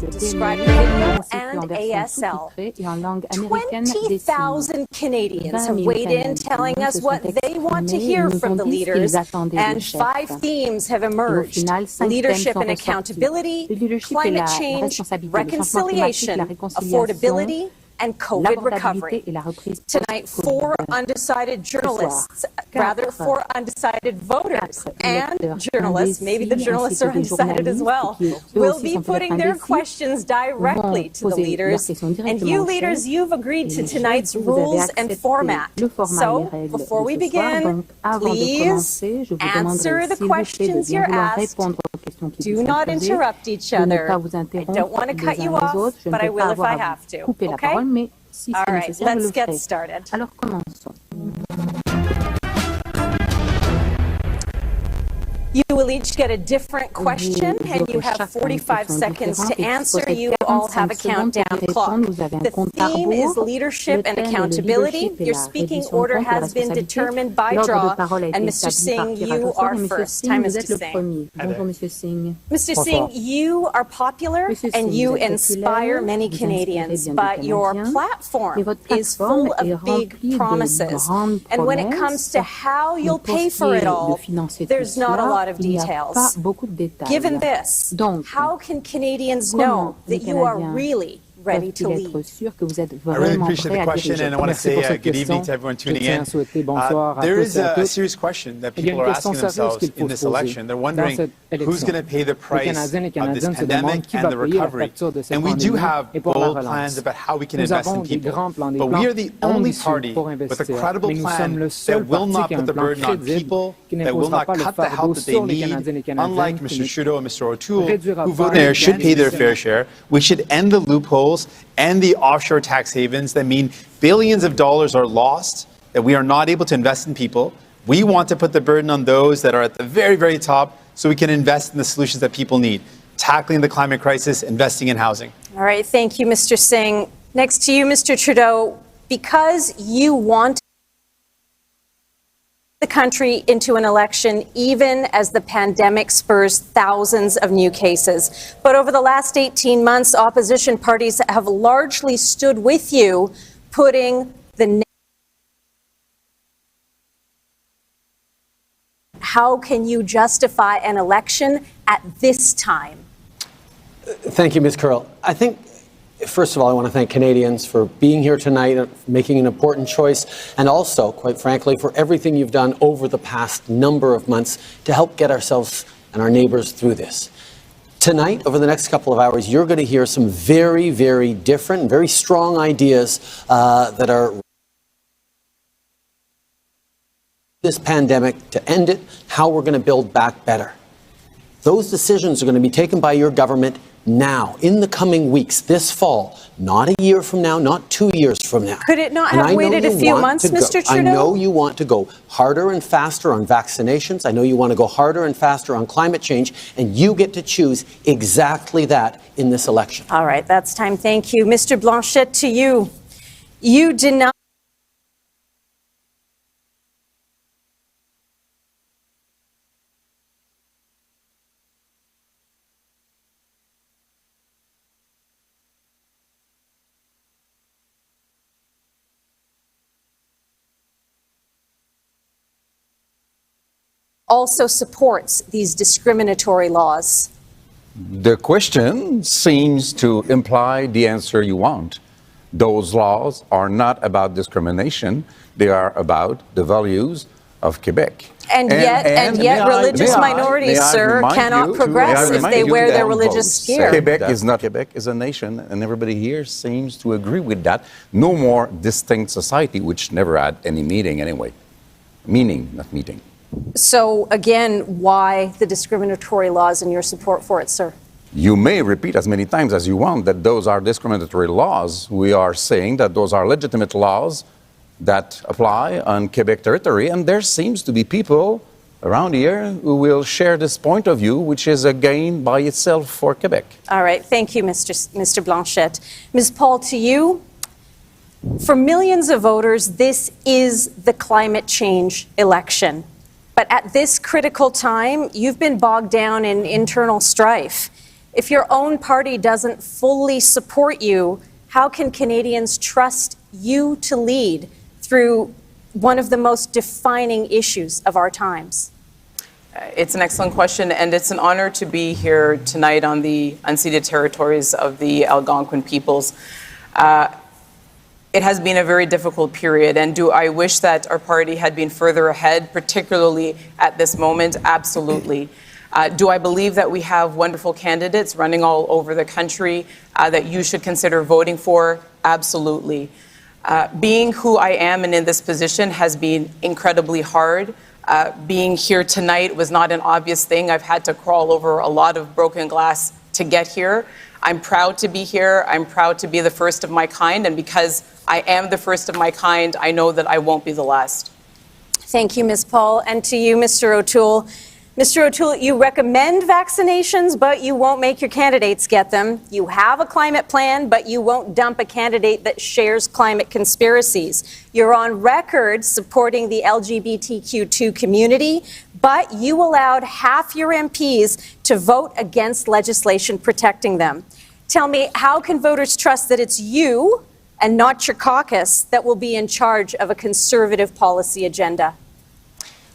has described video and ASL. 20,000 Canadians have weighed in telling us what they want to hear from the leaders, and 5 themes have emerged: leadership and accountability, climate change, reconciliation, affordability, and COVID recovery. Tonight, 4 undecided journalists, rather 4 undecided voters and journalists, maybe the journalists are undecided as well, will be putting their questions directly to the leaders. And you leaders, you've agreed to tonight's rules and format. So, before we begin, please answer the questions you're asked. Do not interrupt each other. I don't want to cut you off, but I will if I have to. Okay? All right, let's get started. You will each get a different question, and you have 45 seconds to answer. You all have a countdown clock. The theme is leadership and accountability. Your speaking order has been determined by draw, and Mr. Singh, you are first. Time is to sing. Mr. Singh, you are popular and you inspire many Canadians, but your platform is full of big promises. And when it comes to how you'll pay for it all, there's not a lot of details. Given this, how can Canadians know that you are really ready to lead? I really appreciate the question, and I want to say good evening to everyone tuning in. There is a serious question that people are asking themselves in this election. They're wondering who's going to pay the price of this pandemic and the recovery. And we do have bold plans about how we can invest in people. But we are the only party with a credible plan that will not put the burden on people, that will not cut the help that they need. Unlike Mr. Trudeau and Mr. O'Toole, who voted there should pay their fair share. We should end the loopholes and the offshore tax havens that mean billions of dollars are lost, that we are not able to invest in people. We want to put the burden on those that are at the very, very top so we can invest in the solutions that people need. Tackling the climate crisis, investing in housing. All right, thank you, Mr. Singh. Next to you, Mr. Trudeau, because you want the country into an election even as the pandemic spurs thousands of new cases. But over the last 18 months, opposition parties have largely stood with you, putting the... How can you justify an election at this time? Thank you, Ms. Curl. I think, first of all, I want to thank Canadians for being here tonight, making an important choice, and also, quite frankly, for everything you've done over the past number of months to help get ourselves and our neighbours through this. Tonight, over the next couple of hours, you're going to hear some very, very different and very strong ideas that are this pandemic, to end it, how we're going to build back better. Those decisions are going to be taken by your government now, in the coming weeks, this fall, not a year from now, not 2 years from now. Could it not have waited a few months, Mr. Trudeau? I know you want to go harder and faster on vaccinations. I know you want to go harder and faster on climate change, and you get to choose exactly that in this election. All right, that's time. Thank you. Mr. Blanchet, to you. You deny also supports these discriminatory laws. The question seems to imply the answer you want. Those laws are not about discrimination. They are about the values of Quebec. And yet religious minorities, sir, cannot progress if they wear their religious gear. Quebec is not Quebec, is a nation, and everybody here seems to agree with that. No more distinct society, which never had any meaning anyway. Meaning, not meeting. So, again, why the discriminatory laws and your support for it, sir? You may repeat as many times as you want that those are discriminatory laws. We are saying that those are legitimate laws that apply on Quebec territory, and there seems to be people around here who will share this point of view, which is a gain by itself for Quebec. All right. Thank you, Mr. Blanchet. Ms. Paul, to you. For millions of voters, this is the climate change election. But at this critical time, you've been bogged down in internal strife. If your own party doesn't fully support you, how can Canadians trust you to lead through one of the most defining issues of our times? It's an excellent question, and it's an honor to be here tonight on the unceded territories of the Algonquin peoples. It has been a very difficult period, and do I wish that our party had been further ahead, particularly at this moment? Absolutely. Do I believe that we have wonderful candidates running all over the country that you should consider voting for? Absolutely. Being who I am and in this position has been incredibly hard. Being here tonight was not an obvious thing. I've had to crawl over a lot of broken glass to get here. I'm proud to be here. I'm proud to be the first of my kind. And because I am the first of my kind, I know that I won't be the last. Thank you, Ms. Paul. And to you, Mr. O'Toole. Mr. O'Toole, you recommend vaccinations, but you won't make your candidates get them. You have a climate plan, but you won't dump a candidate that shares climate conspiracies. You're on record supporting the LGBTQ2 community, but you allowed half your MPs to vote against legislation protecting them. Tell me, how can voters trust that it's you and not your caucus that will be in charge of a conservative policy agenda?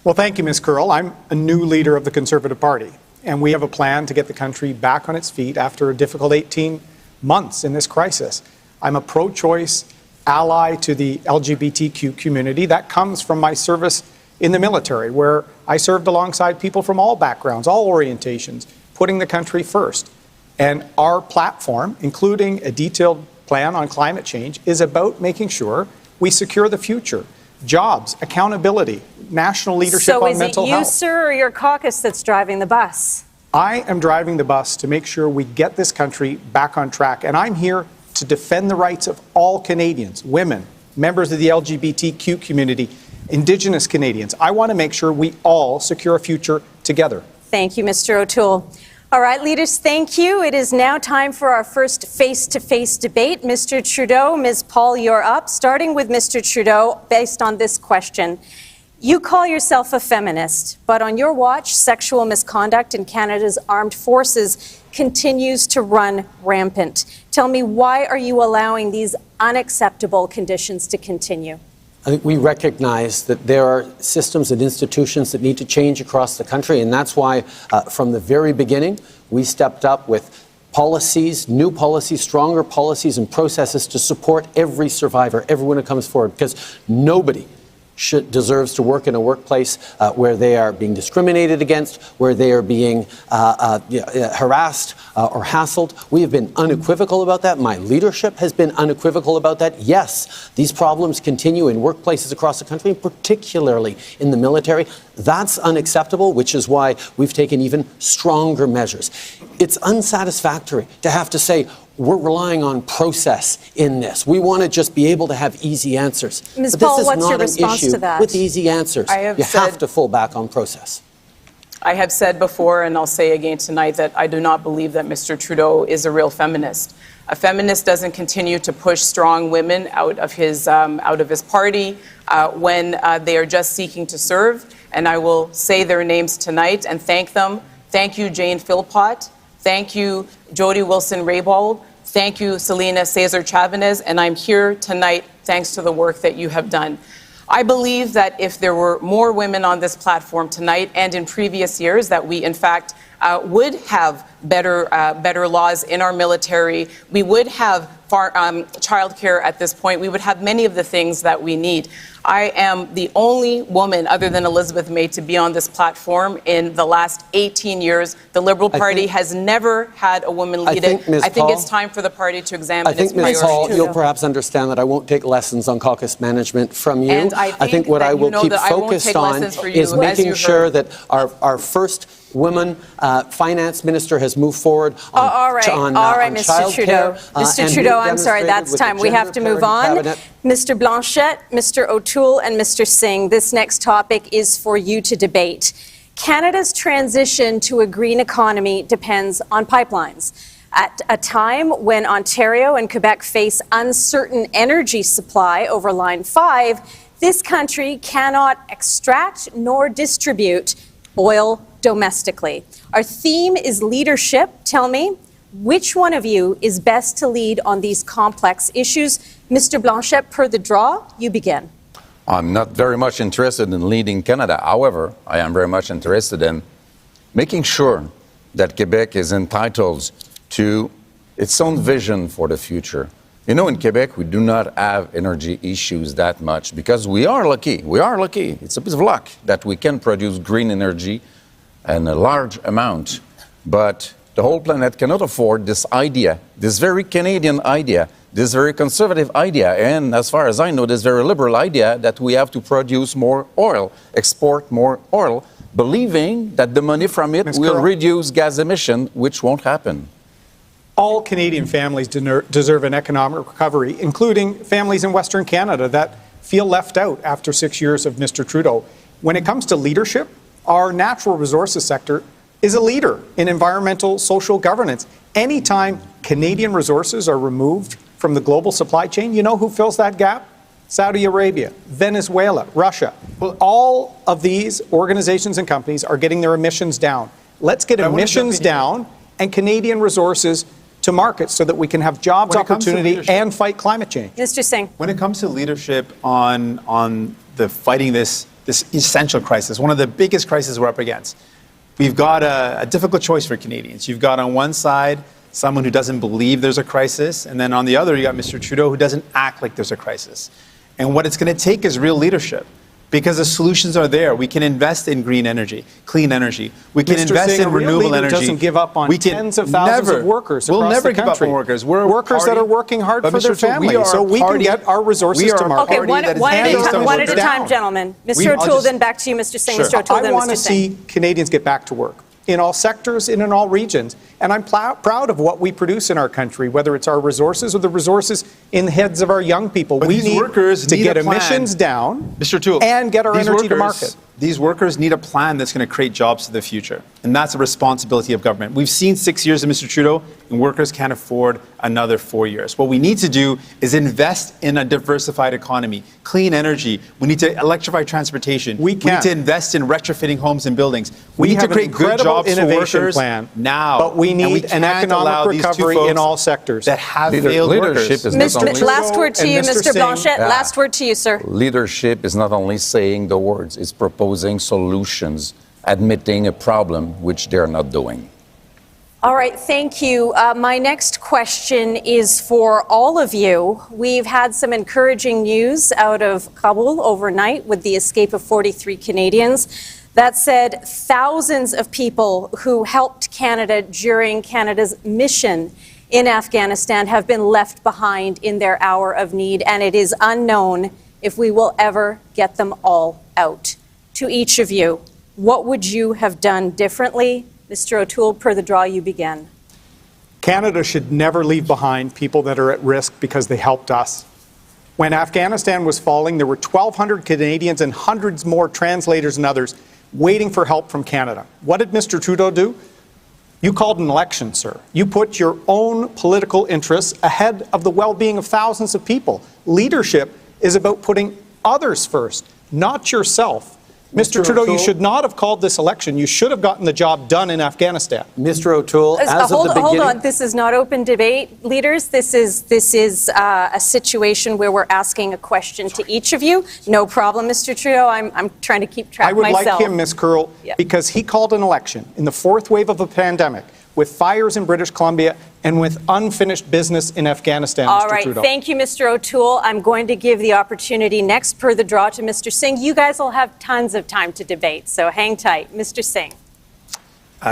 Well, thank you, Ms. Curl. I'm a new leader of the Conservative Party, and we have a plan to get the country back on its feet after a difficult 18 months in this crisis. I'm a pro-choice ally to the LGBTQ community. That comes from my service in the military, where I served alongside people from all backgrounds, all orientations, putting the country first. And our platform, including a detailed plan on climate change, is about making sure we secure the future. Jobs, accountability, national leadership on mental health. So is it you, sir, or your caucus that's driving the bus? I am driving the bus to make sure we get this country back on track. And I'm here to defend the rights of all Canadians, women, members of the LGBTQ community, Indigenous Canadians. I want to make sure we all secure a future together. Thank you, Mr. O'Toole. All right, leaders, thank you. It is now time for our first face-to-face debate. Mr. Trudeau, Ms. Paul, you're up. Starting with Mr. Trudeau, based on this question. You call yourself a feminist, but on your watch, sexual misconduct in Canada's armed forces continues to run rampant. Tell me, why are you allowing these unacceptable conditions to continue? I think we recognize that there are systems and institutions that need to change across the country, and that's why from the very beginning we stepped up with policies, new policies, stronger policies and processes to support every survivor, everyone who comes forward, because nobody deserves to work in a workplace where they are being discriminated against, where they are being harassed or hassled. We have been unequivocal about that. My leadership has been unequivocal about that. Yes, these problems continue in workplaces across the country, particularly in the military. That's unacceptable, which is why we've taken even stronger measures. It's unsatisfactory to have to say, we're relying on process in this. We want to just be able to have easy answers. Ms. Paul, what's your response to that? With easy answers. You have to fall back on process. I have said before, and I'll say again tonight, that I do not believe that Mr. Trudeau is a real feminist. A feminist doesn't continue to push strong women out of his party when they are just seeking to serve. And I will say their names tonight and thank them. Thank you, Jane Philpott. Thank you, Jody Wilson-Raybould. Thank you, Selena Cesar-Chavez. And I'm here tonight thanks to the work that you have done. I believe that if there were more women on this platform tonight and in previous years, that we, in fact, would have better laws in our military. We would have childcare at this point. We would have many of the things that we need. I am the only woman, other than Elizabeth May, to be on this platform in the last 18 years. The Liberal Party has never had a woman lead it. I think it's time for the party to examine its priorities. I think, Ms. Hall, you'll perhaps understand that I won't take lessons on caucus management from you. And I think what I will keep focused on is making sure that our first woman finance minister has moved forward on all right, Mr. Trudeau. Mr. Trudeau, I'm sorry, that's time. We have to move on. Mr. Blanchet, Mr. O'Toole, and Mr. Singh, this next topic is for you to debate. Canada's transition to a green economy depends on pipelines. At a time when Ontario and Quebec face uncertain energy supply over Line 5, this country cannot extract nor distribute oil domestically. Our theme is leadership. Tell me, Which one of you is best to lead on these complex issues? Mr. Blanchet, per the draw, you begin. I'm not very much interested in leading Canada. However, I am very much interested in making sure that Quebec is entitled to its own vision for the future. You know, in Quebec, we do not have energy issues that much because we are lucky. We are lucky. It's a piece of luck that we can produce green energy in a large amount. But the whole planet cannot afford this idea, this very Canadian idea, this very conservative idea, and as far as I know, this very liberal idea that we have to produce more oil, export more oil, believing that the money from it will reduce gas emission, which won't happen. All Canadian families deserve an economic recovery, including families in Western Canada that feel left out after 6 years of Mr. Trudeau. When it comes to leadership, our natural resources sector is a leader in environmental social governance. Anytime Canadian resources are removed from the global supply chain, you know who fills that gap? Saudi Arabia, Venezuela, Russia. Well, all of these organizations and companies are getting their emissions down. Let's get emissions down and Canadian resources to market so that we can have jobs, opportunity, and fight climate change. Mr. Singh. When it comes to leadership on the fighting this essential crisis, one of the biggest crises we're up against, we've got a difficult choice for Canadians. You've got on one side someone who doesn't believe there's a crisis, and then on the other you got Mr. Trudeau who doesn't act like there's a crisis. And what it's going to take is real leadership. Because the solutions are there. We can invest in green energy, clean energy. We can invest in renewable energy. Doesn't give up on tens of thousands of workers across the country. We'll never give up on workers. We're workers that are working hard for their families, so we can get our resources to market. Okay, one at a time, gentlemen. Mr. O'Toole, then back to you, Mr. Singh. Sure. Mr. O'Toole, then I want Mr. to Singh. see Canadians get back to work in all sectors and in all regions. And I'm proud of what we produce in our country, whether it's our resources or the resources in the heads of our young people. But we these need workers to need get a plan. emissions down, Mr. O'Toole, and get our energy to market. These workers need a plan that's going to create jobs for the future. And that's a responsibility of government. We've seen 6 years of Mr. Trudeau, and workers can't afford another 4 years. What we need to do is invest in a diversified economy, clean energy. We need to electrify transportation. We need to invest in retrofitting homes and buildings. We need to create good jobs for workers now. But we need an economic recovery in all sectors that have failed workers. Last word to you, Mr. Blanchet. Last word to you, sir. Leadership is not only saying the words, it's proposing solutions, admitting a problem, which they're not doing. All right, thank you. My next question is for all of you. We've had some encouraging news out of Kabul overnight with the escape of 43 Canadians. That said, thousands of people who helped Canada during Canada's mission in Afghanistan have been left behind in their hour of need, and it is unknown if we will ever get them all out. To each of you, what would you have done differently? Mr. O'Toole, per the draw, you begin. Canada should never leave behind people that are at risk because they helped us. When Afghanistan was falling, there were 1,200 Canadians and hundreds more translators and others waiting for help from Canada. What did Mr. Trudeau do? You called an election, sir. You put your own political interests ahead of the well-being of thousands of people. Leadership is about putting others first, not yourself. Mr. Trudeau, you should not have called this election. You should have gotten the job done in Afghanistan. Mr. O'Toole, hold on. This is not open debate, leaders. This is a situation where we're asking a question to each of you. No problem, Mr. Trudeau. I'm trying to keep track myself. I would like him, Ms. Curl, because he called an election in the fourth wave of a pandemic with fires in British Columbia and with unfinished business in Afghanistan, All Mr. right, Trudeau. Thank you, Mr. O'Toole. I'm going to give the opportunity next per the draw to Mr. Singh. You guys will have tons of time to debate, so hang tight. Mr. Singh.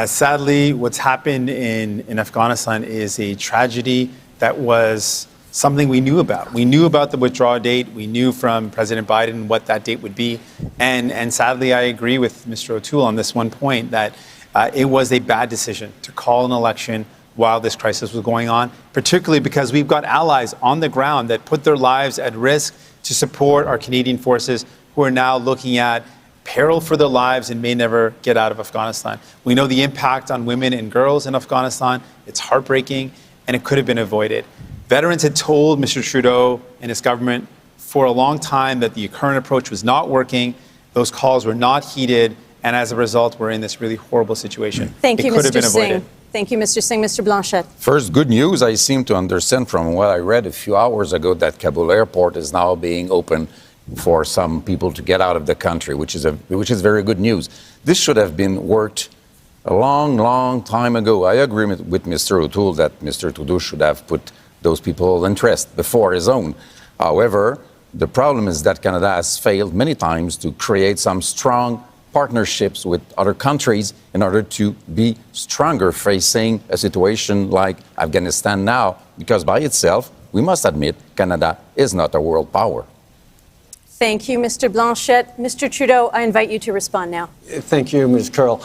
Sadly, what's happened in Afghanistan is a tragedy that was something we knew about. We knew about the withdrawal date. We knew from President Biden what that date would be. And sadly, I agree with Mr. O'Toole on this one point that it was a bad decision to call an election while this crisis was going on, particularly because we've got allies on the ground that put their lives at risk to support our Canadian forces who are now looking at peril for their lives and may never get out of Afghanistan. We know the impact on women and girls in Afghanistan. It's heartbreaking, and it could have been avoided. Veterans had told Mr. Trudeau and his government for a long time that the current approach was not working. Those calls were not heeded. And as a result, we're in this really horrible situation. Thank you, It could have Mr. been avoided. Singh. Thank you, Mr. Singh. Mr. Blanchet. First, good news. I seem to understand from what I read a few hours ago that Kabul airport is now being open for some people to get out of the country, which is very good news. This should have been worked a long time ago. I agree with Mr. O'Toole that Mr. Trudeau should have put those people's interest before his own. However, the problem is that Canada has failed many times to create some strong partnerships with other countries in order to be stronger facing a situation like Afghanistan now, because by itself, we must admit, Canada is not a world power. Thank you, Mr. Blanchet. Mr. Trudeau, I invite you to respond now. Thank you, Ms. Curl.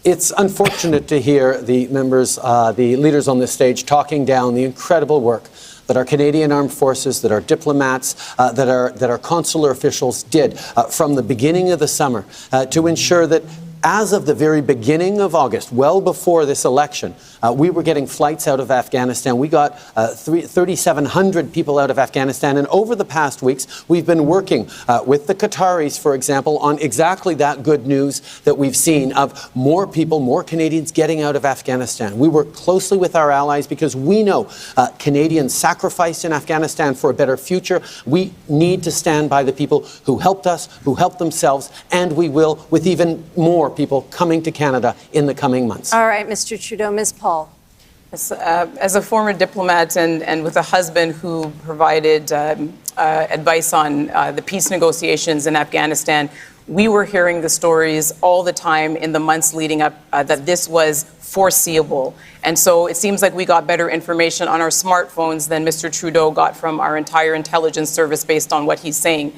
It's unfortunate to hear the members, the leaders on this stage talking down the incredible work that our Canadian Armed Forces, that our diplomats, that our consular officials did from the beginning of the summer to ensure that as of the very beginning of August, well before this election, we were getting flights out of Afghanistan. We got 3,700 people out of Afghanistan. And over the past weeks, we've been working with the Qataris, for example, on exactly that good news that we've seen of more people, more Canadians getting out of Afghanistan. We work closely with our allies because we know Canadians sacrificed in Afghanistan for a better future. We need to stand by the people who helped us, who helped themselves, and we will with even more people coming to Canada in the coming months. All right, Mr. Trudeau. Ms. Paul. As a former diplomat and with a husband who provided advice on the peace negotiations in Afghanistan, we were hearing the stories all the time in the months leading up that this was foreseeable. And so it seems like we got better information on our smartphones than Mr. Trudeau got from our entire intelligence service based on what he's saying.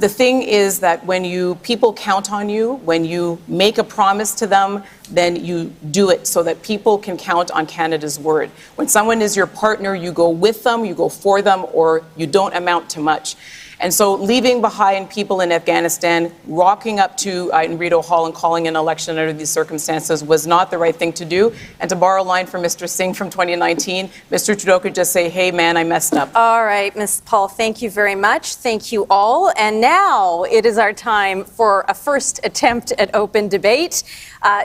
The thing is that when people count on you, when you make a promise to them, then you do it so that people can count on Canada's word. When someone is your partner, you go with them, you go for them, or you don't amount to much. And so leaving behind people in Afghanistan, walking up to Rideau Hall and calling an election under these circumstances was not the right thing to do. And to borrow a line from Mr. Singh from 2019, Mr. Trudeau could just say, hey, man, I messed up. All right, Ms. Paul, thank you very much. Thank you all. And now it is our time for a first attempt at open debate.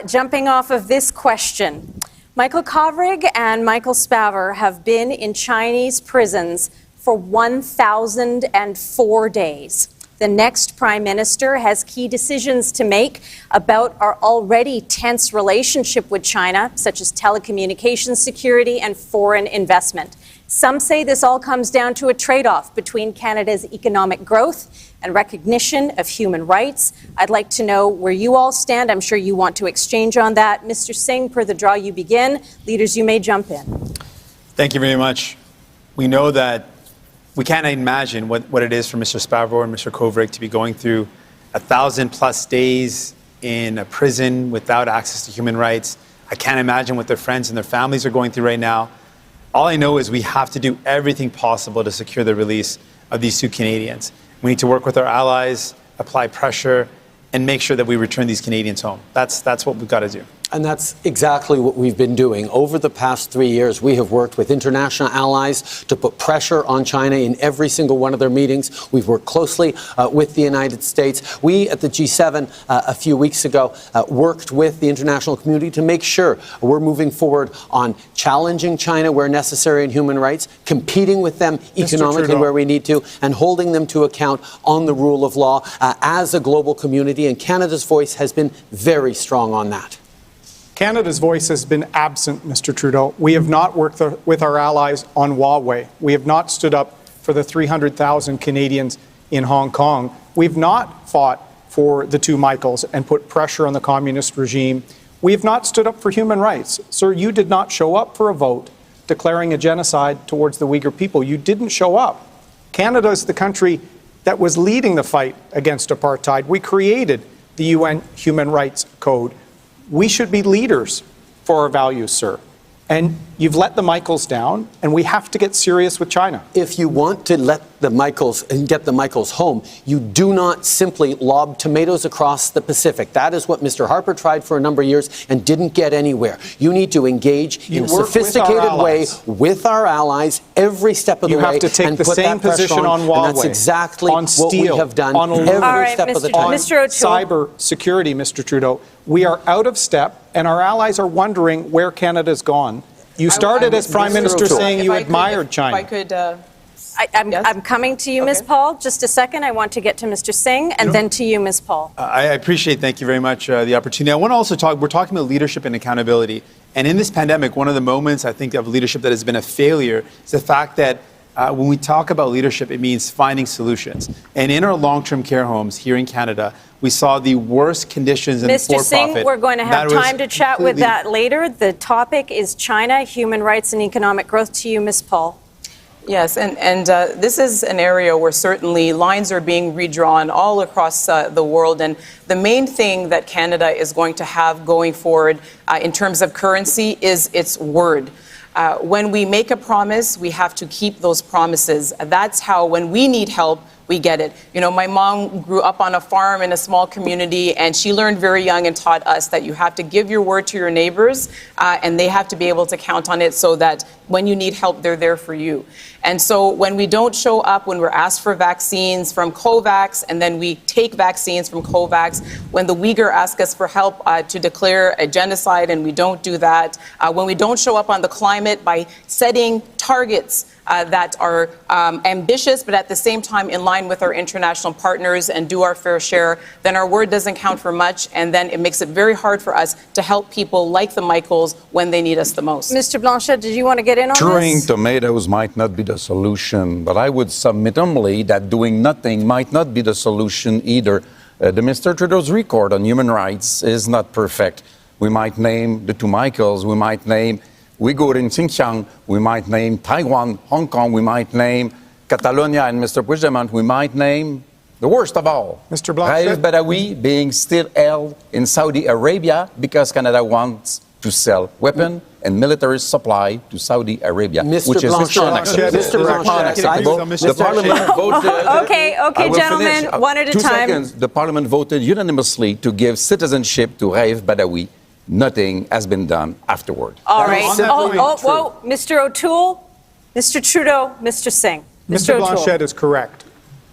Jumping off of this question, Michael Kovrig and Michael Spavor have been in Chinese prisons for 1,004 days. The next Prime Minister has key decisions to make about our already tense relationship with China, such as telecommunications security and foreign investment. Some say this all comes down to a trade-off between Canada's economic growth and recognition of human rights. I'd like to know where you all stand. I'm sure you want to exchange on that. Mr. Singh, per the draw, you begin. Leaders, you may jump in. Thank you very much. We know that we can't imagine what it is for Mr. Spavor and Mr. Kovrig to be going through 1,000+ days in a prison without access to human rights. I can't imagine what their friends and their families are going through right now. All I know is we have to do everything possible to secure the release of these two Canadians. We need to work with our allies, apply pressure, and make sure that we return these Canadians home. That's what we've got to do. And that's exactly what we've been doing. Over the past 3 years, we have worked with international allies to put pressure on China in every single one of their meetings. We've worked closely with the United States. We, at the G7 a few weeks ago, worked with the international community to make sure we're moving forward on challenging China where necessary in human rights, competing with them economically where we need to, and holding them to account on the rule of law as a global community. And Canada's voice has been very strong on that. Canada's voice has been absent, Mr. Trudeau. We have not worked with our allies on Huawei. We have not stood up for the 300,000 Canadians in Hong Kong. We've not fought for the two Michaels and put pressure on the communist regime. We have not stood up for human rights. Sir, you did not show up for a vote declaring a genocide towards the Uyghur people. You didn't show up. Canada is the country that was leading the fight against apartheid. We created the UN Human Rights Code. We should be leaders for our values, sir. And you've let the Michaels down, and we have to get serious with China. If you want to let the Michaels and get the Michaels home, you do not simply lob tomatoes across the Pacific. That is what Mr. Harper tried for a number of years and didn't get anywhere. You need to engage in a sophisticated way with our allies every step of the way. You have to take the same position on Huawei, and that's exactly on steel, what we have done on every step of the time. Mr. Cyber security, Mr. Trudeau. We are out of step, and our allies are wondering where Canada's gone. You started as Prime Minister saying you admired China. If I could... I'm coming to you, Ms. Paul. Just a second. I want to get to Mr. Singh and then to you, Ms. Paul. I appreciate, thank you very much, the opportunity. I want to also we're talking about leadership and accountability. And in this pandemic, one of the moments I think of leadership that has been a failure is the fact that when we talk about leadership, it means finding solutions. And in our long-term care homes here in Canada, we saw the worst conditions in Mr. Singh, we're going to have time to chat with that later. The topic is China, human rights and economic growth. To you, Ms. Paul. Yes, and this is an area where certainly lines are being redrawn all across the world. And the main thing that Canada is going to have going forward in terms of currency is its word. When we make a promise, we have to keep those promises. That's how, when we need help, we get it. You know, my mom grew up on a farm in a small community, and she learned very young and taught us that you have to give your word to your neighbors, and they have to be able to count on it so that when you need help, they're there for you. And so when we don't show up, when we're asked for vaccines from COVAX, and then we take vaccines from COVAX, when the Uyghur ask us for help to declare a genocide and we don't do that, when we don't show up on the climate by setting targets that are ambitious, but at the same time in line with our international partners and do our fair share, then our word doesn't count for much, and then it makes it very hard for us to help people like the Michaels when they need us the most. Mr. Blanchet, did you want to get in on Throwing this? tomatoes might not be the solution, but I would submit humbly that doing nothing might not be the solution either. The Mr. Trudeau's record on human rights is not perfect. We might name the two Michaels, we might name Uyghur in Xinjiang, we might name Taiwan, Hong Kong, we might name Catalonia and Mr. Puigdemont, we might name the worst of all, Mr. Blanchet. Raif Badawi being still held in Saudi Arabia because Canada wants to sell weapon and military supply to Saudi Arabia, which is unacceptable. The Parliament voted... Okay, gentlemen, one at a time. 2 seconds. The Parliament voted unanimously to give citizenship to Raif Badawi. Nothing has been done afterward. All right. Whoa. Mr. O'Toole, Mr. Trudeau, Mr. Singh. Mr. Blanchet is correct.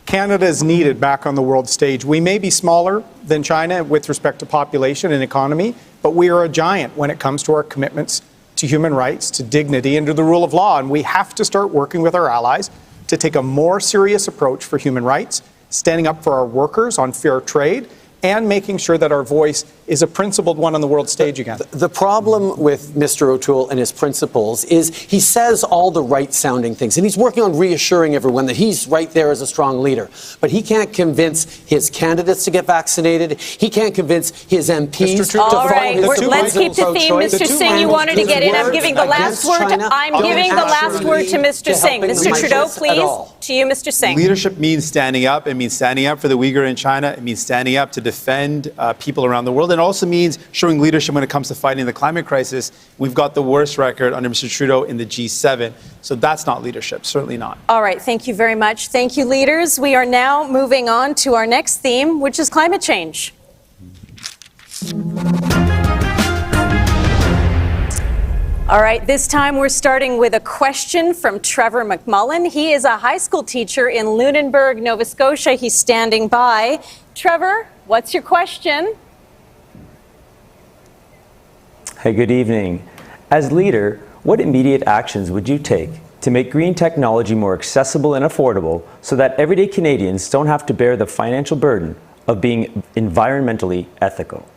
Canada is needed back on the world stage. We may be smaller than China with respect to population and economy, but we are a giant when it comes to our commitments to human rights, to dignity, and to the rule of law. And we have to start working with our allies to take a more serious approach for human rights, standing up for our workers on fair trade, and making sure that our voice is a principled one on the world stage again. The problem with Mr. O'Toole and his principles is he says all the right-sounding things, and he's working on reassuring everyone that he's right there as a strong leader. But he can't convince his candidates to get vaccinated. He can't convince his MPs to follow his let's keep the theme. Mr. Singh, you wanted to get in. I'm giving the last word. I'm giving the last word to Mr. Singh. Mr. Trudeau, please. To you, Mr. Singh. Leadership means standing up. It means standing up for the Uyghur in China. It means standing up to defend people around the world. It also means showing leadership when it comes to fighting the climate crisis. We've got the worst record under Mr. Trudeau in the G7. So that's not leadership, certainly not. All right, thank you very much. Thank you, leaders. We are now moving on to our next theme, which is climate change. All right, this time we're starting with a question from Trevor McMullen. He is a high school teacher in Lunenburg, Nova Scotia. He's standing by. Trevor, what's your question? Hey, good evening. As leader, what immediate actions would you take to make green technology more accessible and affordable so that everyday Canadians don't have to bear the financial burden of being environmentally ethical?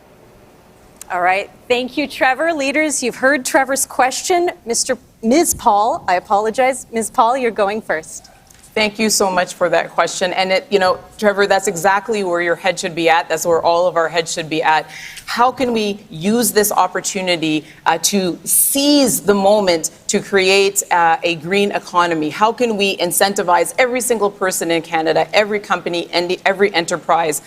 All right. Thank you, Trevor. Leaders, you've heard Trevor's question. Ms. Paul, I apologize. Ms. Paul, you're going first. Thank you so much for that question. And, Trevor, that's exactly where your head should be at. That's where all of our heads should be at. How can we use this opportunity to seize the moment to create a green economy? How can we incentivize every single person in Canada, every company, and every enterprise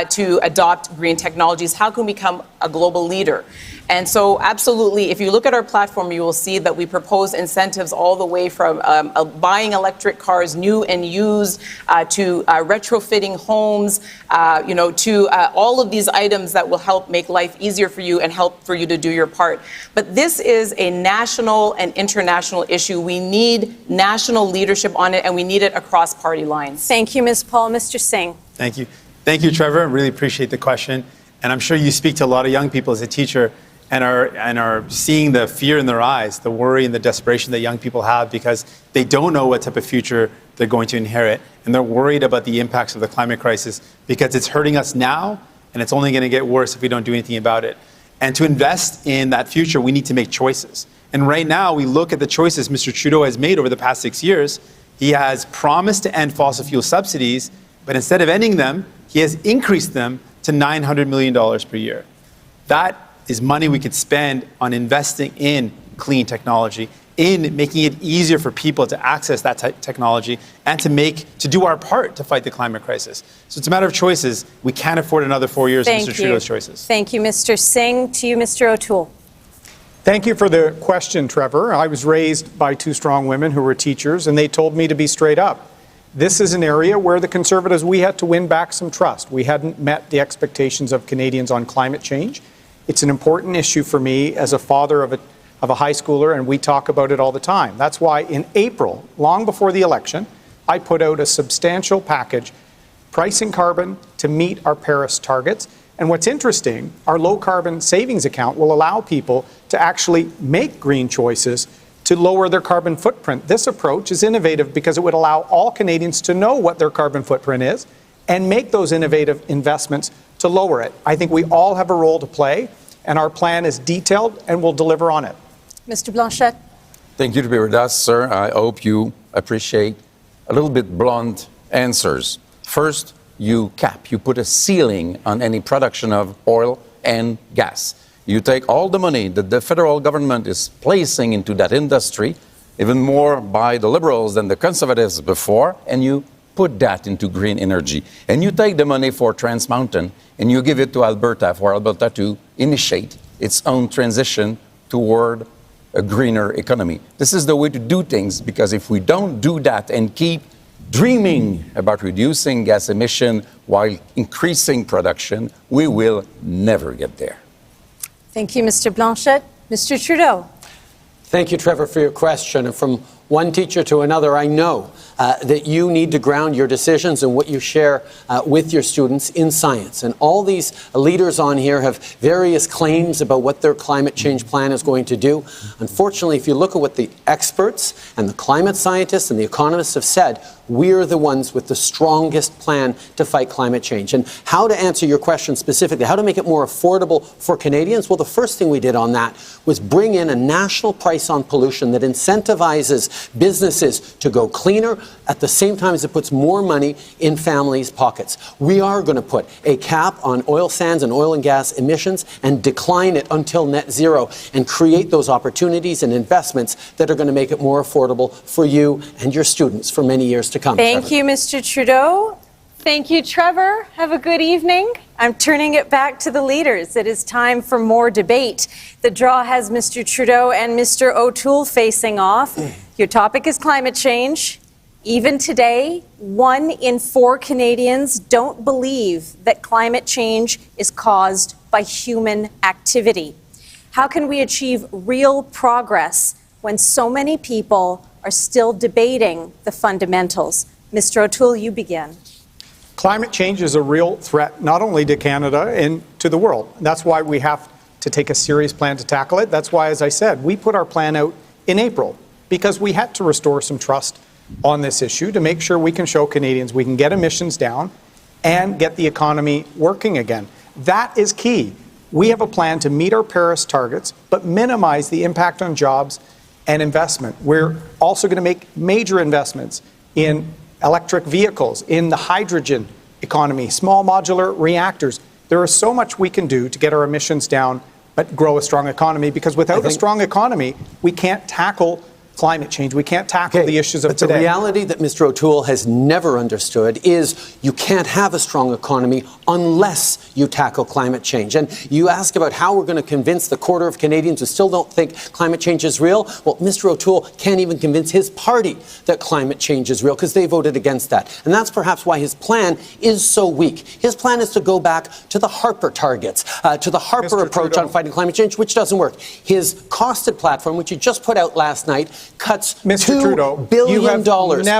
to adopt green technologies? How can we become a global leader? And so absolutely, if you look at our platform, you will see that we propose incentives all the way from buying electric cars, new and used, to retrofitting homes, to all of these items that will help make life easier for you and help for you to do your part. But this is a national and international issue. We need national leadership on it, and we need it across party lines. Thank you, Ms. Paul. Mr. Singh. Thank you. Thank you, Trevor. I really appreciate the question. And I'm sure you speak to a lot of young people as a teacher and are seeing the fear in their eyes, the worry and the desperation that young people have because they don't know what type of future they're going to inherit. And they're worried about the impacts of the climate crisis because it's hurting us now and it's only going to get worse if we don't do anything about it. And to invest in that future, we need to make choices. And right now, we look at the choices Mr. Trudeau has made over the past 6 years. He has promised to end fossil fuel subsidies, but instead of ending them, he has increased them to $900 million per year. That is money we could spend on investing in clean technology, in making it easier for people to access that technology and to do our part to fight the climate crisis. So it's a matter of choices. We can't afford another 4 years of Mr. Trudeau's choices. Thank you, Mr. Singh. To you, Mr. O'Toole. Thank you for the question, Trevor. I was raised by two strong women who were teachers, and they told me to be straight up. This is an area where the Conservatives, we had to win back some trust. We hadn't met the expectations of Canadians on climate change. It's an important issue for me as a father of a high schooler, and we talk about it all the time. That's why in April, long before the election, I put out a substantial package pricing carbon to meet our Paris targets. And what's interesting, our low carbon savings account will allow people to actually make green choices to lower their carbon footprint. This approach is innovative because it would allow all Canadians to know what their carbon footprint is and make those innovative investments to lower it. I think we all have a role to play, and our plan is detailed and we'll deliver on it. Mr. Blanchet. Thank you to be with us, sir. I hope you appreciate a little bit blunt answers. First, you put a ceiling on any production of oil and gas. You take all the money that the federal government is placing into that industry, even more by the Liberals than the Conservatives before, and you put that into green energy. And you take the money for Trans Mountain and you give it to Alberta for Alberta to initiate its own transition toward a greener economy. This is the way to do things, because if we don't do that and keep dreaming about reducing gas emission while increasing production, we will never get there. Thank you, Mr. Blanchet. Mr. Trudeau. Thank you, Trevor, for your question. And from one teacher to another, I know that you need to ground your decisions and what you share with your students in science. And all these leaders on here have various claims about what their climate change plan is going to do. Unfortunately, if you look at what the experts and the climate scientists and the economists have said, we're the ones with the strongest plan to fight climate change. And how to answer your question specifically, how to make it more affordable for Canadians? Well, the first thing we did on that was bring in a national price on pollution that incentivizes businesses to go cleaner at the same time as it puts more money in families' pockets. We are going to put a cap on oil sands and oil and gas emissions and decline it until net zero and create those opportunities and investments that are going to make it more affordable for you and your students for many years to come. Thank you, Mr. Trudeau. Thank you, Trevor. Have a good evening. I'm turning it back to the leaders. It is time for more debate. The draw has Mr. Trudeau and Mr. O'Toole facing off. Your topic is climate change. Even today, 1 in 4 Canadians don't believe that climate change is caused by human activity. How can we achieve real progress when so many people are still debating the fundamentals? Mr. O'Toole, you begin. Climate change is a real threat, not only to Canada and to the world. That's why we have to take a serious plan to tackle it. That's why, as I said, we put our plan out in April, because we had to restore some trust on this issue to make sure we can show Canadians we can get emissions down and get the economy working again. That is key. We have a plan to meet our Paris targets, but minimize the impact on jobs and investment. We're also going to make major investments in electric vehicles, in the hydrogen economy, small modular reactors. There is so much we can do to get our emissions down but grow a strong economy, because without a strong economy, we can't tackle climate change. We can't tackle the issues of today. But the reality that Mr. O'Toole has never understood is you can't have a strong economy unless you tackle climate change. And you ask about how we're going to convince the quarter of Canadians who still don't think climate change is real. Well, Mr. O'Toole can't even convince his party that climate change is real because they voted against that. And that's perhaps why his plan is so weak. His plan is to go back to the Harper targets, to the Harper approach on fighting climate change, which doesn't work. His costed platform, which he just put out last night, cuts $2 billion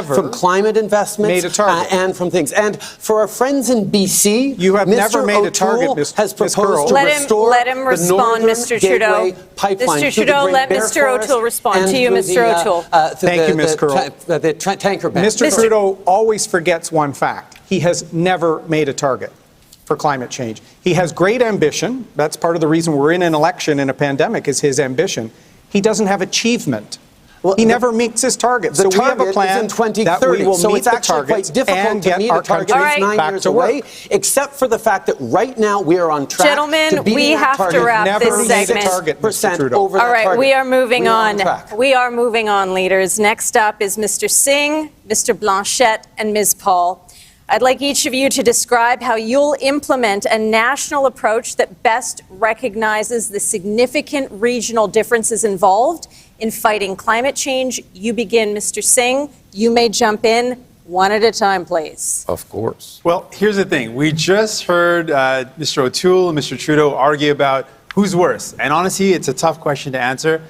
from climate investments and from things. And for our friends in BC, you have never made O'Toole a target, has proposed to restore let him respond, Mr. Trudeau. Mr. Trudeau, let Mr. O'Toole respond to you, Mr. O'Toole. Thank you, Ms. Curl. The tanker ban. Mr. Trudeau always forgets one fact. He has never made a target for climate change. He has great ambition. That's part of the reason we're in an election in a pandemic, is his ambition. He doesn't have achievement. Well, he never meets his targets. So we have a plan that we will meet the targets and get our country back to work. Except for the fact that right now we are on track. Gentlemen, we have to wrap this segment. All right, we are moving on. We are moving on, leaders. Next up is Mr. Singh, Mr. Blanchette, and Ms. Paul. I'd like each of you to describe how you'll implement a national approach that best recognizes the significant regional differences involved in fighting climate change. You begin, Mr. Singh. You may jump in one at a time, please. Of course. Well, here's the thing. We just heard Mr. O'Toole and Mr. Trudeau argue about who's worse. And honestly, it's a tough question to answer.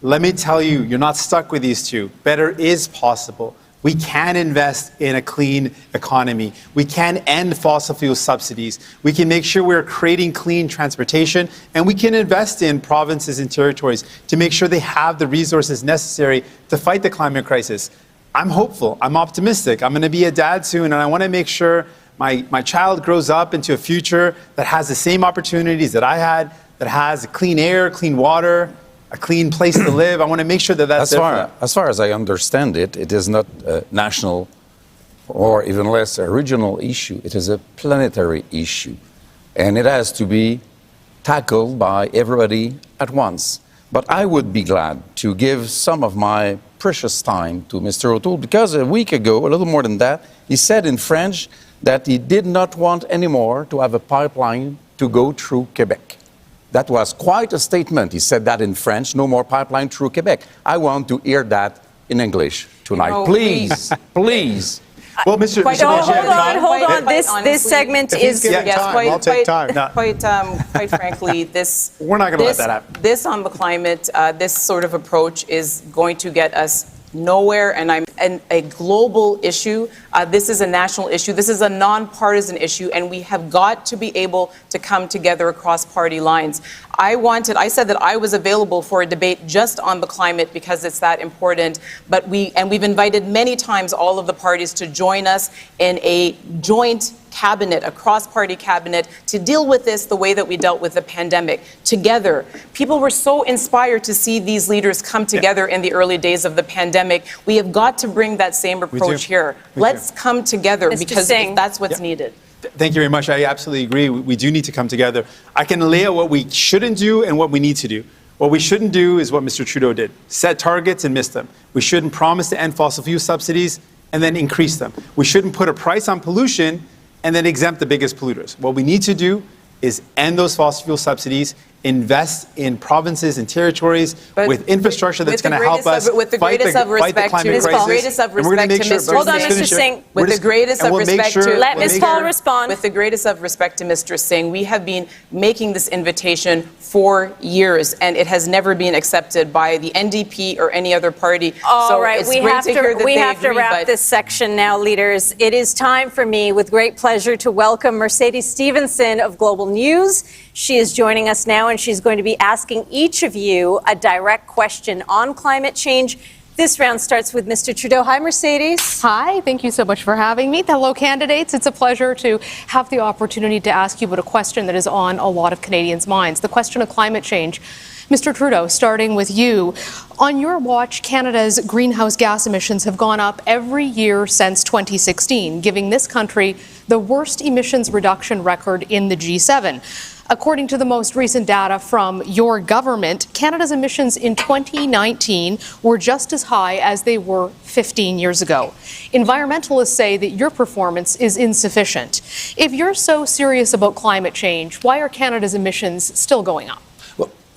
Let me tell you, you're not stuck with these two. Better is possible. We can invest in a clean economy. We can end fossil fuel subsidies. We can make sure we're creating clean transportation, and we can invest in provinces and territories to make sure they have the resources necessary to fight the climate crisis. I'm hopeful. I'm optimistic. I'm going to be a dad soon, and I want to make sure my child grows up into a future that has the same opportunities that I had, that has clean air, clean water, a clean place to live. I want to make sure that that's there. As far as I understand it, it is not a national or even less a regional issue. It is a planetary issue. And it has to be tackled by everybody at once. But I would be glad to give some of my precious time to Mr. O'Toole, because a week ago, a little more than that, he said in French that he did not want anymore to have a pipeline to go through Quebec. That was quite a statement. He said that in French, no more pipeline through Quebec. I want to hear that in English tonight. Please, please. Well, Mr. Hold on. This segment is... Quite frankly, this... We're not going to let that happen. This on the climate, this sort of approach is going to get us nowhere, and a global issue. This is a national issue. This is a nonpartisan issue, and we have got to be able to come together across party lines. I said that I was available for a debate just on the climate because it's that important, but we've invited many times all of the parties to join us in a joint cabinet, a cross-party cabinet, to deal with this the way that we dealt with the pandemic, together. People were so inspired to see these leaders come together in the early days of the pandemic. We have got to bring that same approach here. Let's come together, because that's what's needed. Thank you very much. I absolutely agree. We do need to come together. I can lay out what we shouldn't do and what we need to do. What we shouldn't do is what Mr. Trudeau did. Set targets and miss them. We shouldn't promise to end fossil fuel subsidies and then increase them. We shouldn't put a price on pollution and then exempt the biggest polluters. What we need to do is end those fossil fuel subsidies, invest in provinces and territories with infrastructure that's going to help us fight the climate crisis. Hold on, Mr. Singh. With the greatest of respect to... Let Ms. Paul respond. With the greatest of respect to Mr. Singh, we have been making this invitation for years, and it has never been accepted by the NDP or any other party. All right, we have to wrap this section now, leaders. It is time for me, with great pleasure, to welcome Mercedes Stephenson of Global News. She is joining us now, and she's going to be asking each of you a direct question on climate change. This round starts with Mr. Trudeau. Hi, Mercedes. Hi, thank you so much for having me. Hello, candidates. It's a pleasure to have the opportunity to ask you about a question that is on a lot of Canadians' minds, the question of climate change. Mr. Trudeau, starting with you. On your watch, Canada's greenhouse gas emissions have gone up every year since 2016, giving this country the worst emissions reduction record in the G7. According to the most recent data from your government, Canada's emissions in 2019 were just as high as they were 15 years ago. Environmentalists say that your performance is insufficient. If you're so serious about climate change, why are Canada's emissions still going up?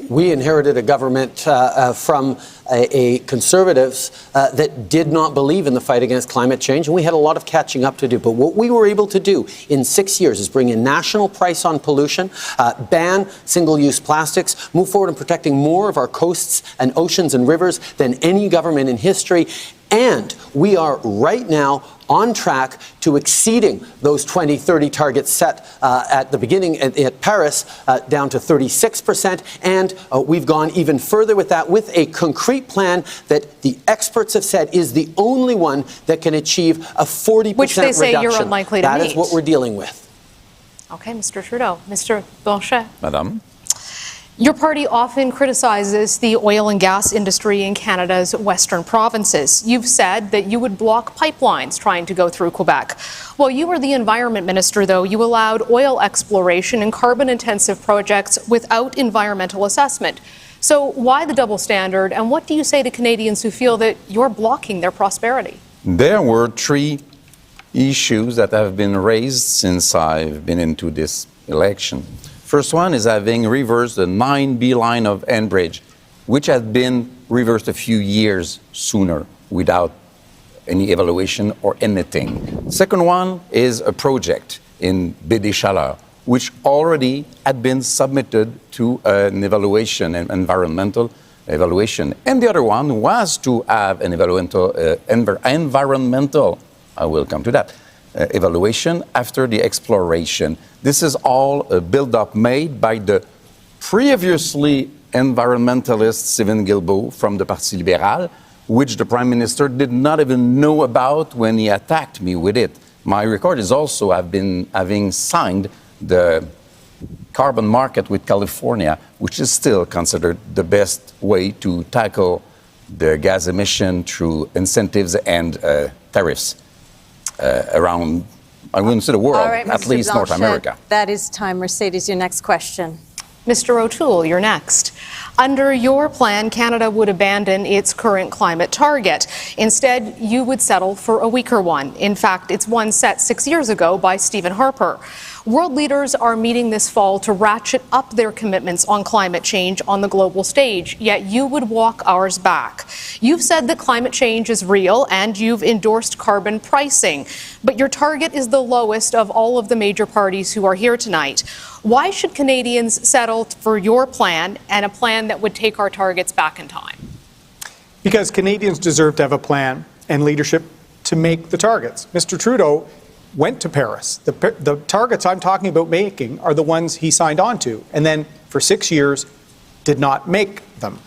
We inherited a government from a Conservatives that did not believe in the fight against climate change, and we had a lot of catching up to do. But what we were able to do in 6 years is bring a national price on pollution, ban single-use plastics, move forward in protecting more of our coasts and oceans and rivers than any government in history. And we are right now on track to exceeding those 2030 targets set at the beginning at Paris, down to 36%. And we've gone even further with that, with a concrete plan that the experts have said is the only one that can achieve a 40% which they say reduction. You're unlikely to meet. That is what we're dealing with. Okay, Mr. Trudeau. Mr. Blanchet. Madame. Your party often criticizes the oil and gas industry in Canada's western provinces. You've said that you would block pipelines trying to go through Quebec. While you were the environment minister, though, you allowed oil exploration and carbon-intensive projects without environmental assessment. So why the double standard, and what do you say to Canadians who feel that you're blocking their prosperity? There were three issues that have been raised since I've been into this election. First one is having reversed the 9B line of Enbridge, which had been reversed a few years sooner without any evaluation or anything. Second one is a project in Baie des Chaleurs, which already had been submitted to an evaluation, an environmental evaluation. And the other one was to have an environmental, I will come to that, evaluation after the exploration. This is all a build-up made by the previously environmentalist Sylvain Guilbeault from the Parti Libéral, which the Prime Minister did not even know about when he attacked me with it. My record is also having signed the carbon market with California, which is still considered the best way to tackle the gas emission through incentives and tariffs around, I wouldn't say the world, right, at Mr. least North America. That is time. Mercedes, your next question. Mr. O'Toole, you're next. Under your plan, Canada would abandon its current climate target. Instead, you would settle for a weaker one. In fact, it's one set 6 years ago by Stephen Harper. World leaders are meeting this fall to ratchet up their commitments on climate change on the global stage, yet you would walk ours back. You've said that climate change is real and you've endorsed carbon pricing, but your target is the lowest of all of the major parties who are here tonight. Why should Canadians settle for your plan and a plan that would take our targets back in time? Because Canadians deserve to have a plan and leadership to make the targets. Mr. Trudeau went to Paris. The targets I'm talking about making are the ones he signed on to, and then for 6 years did not make them.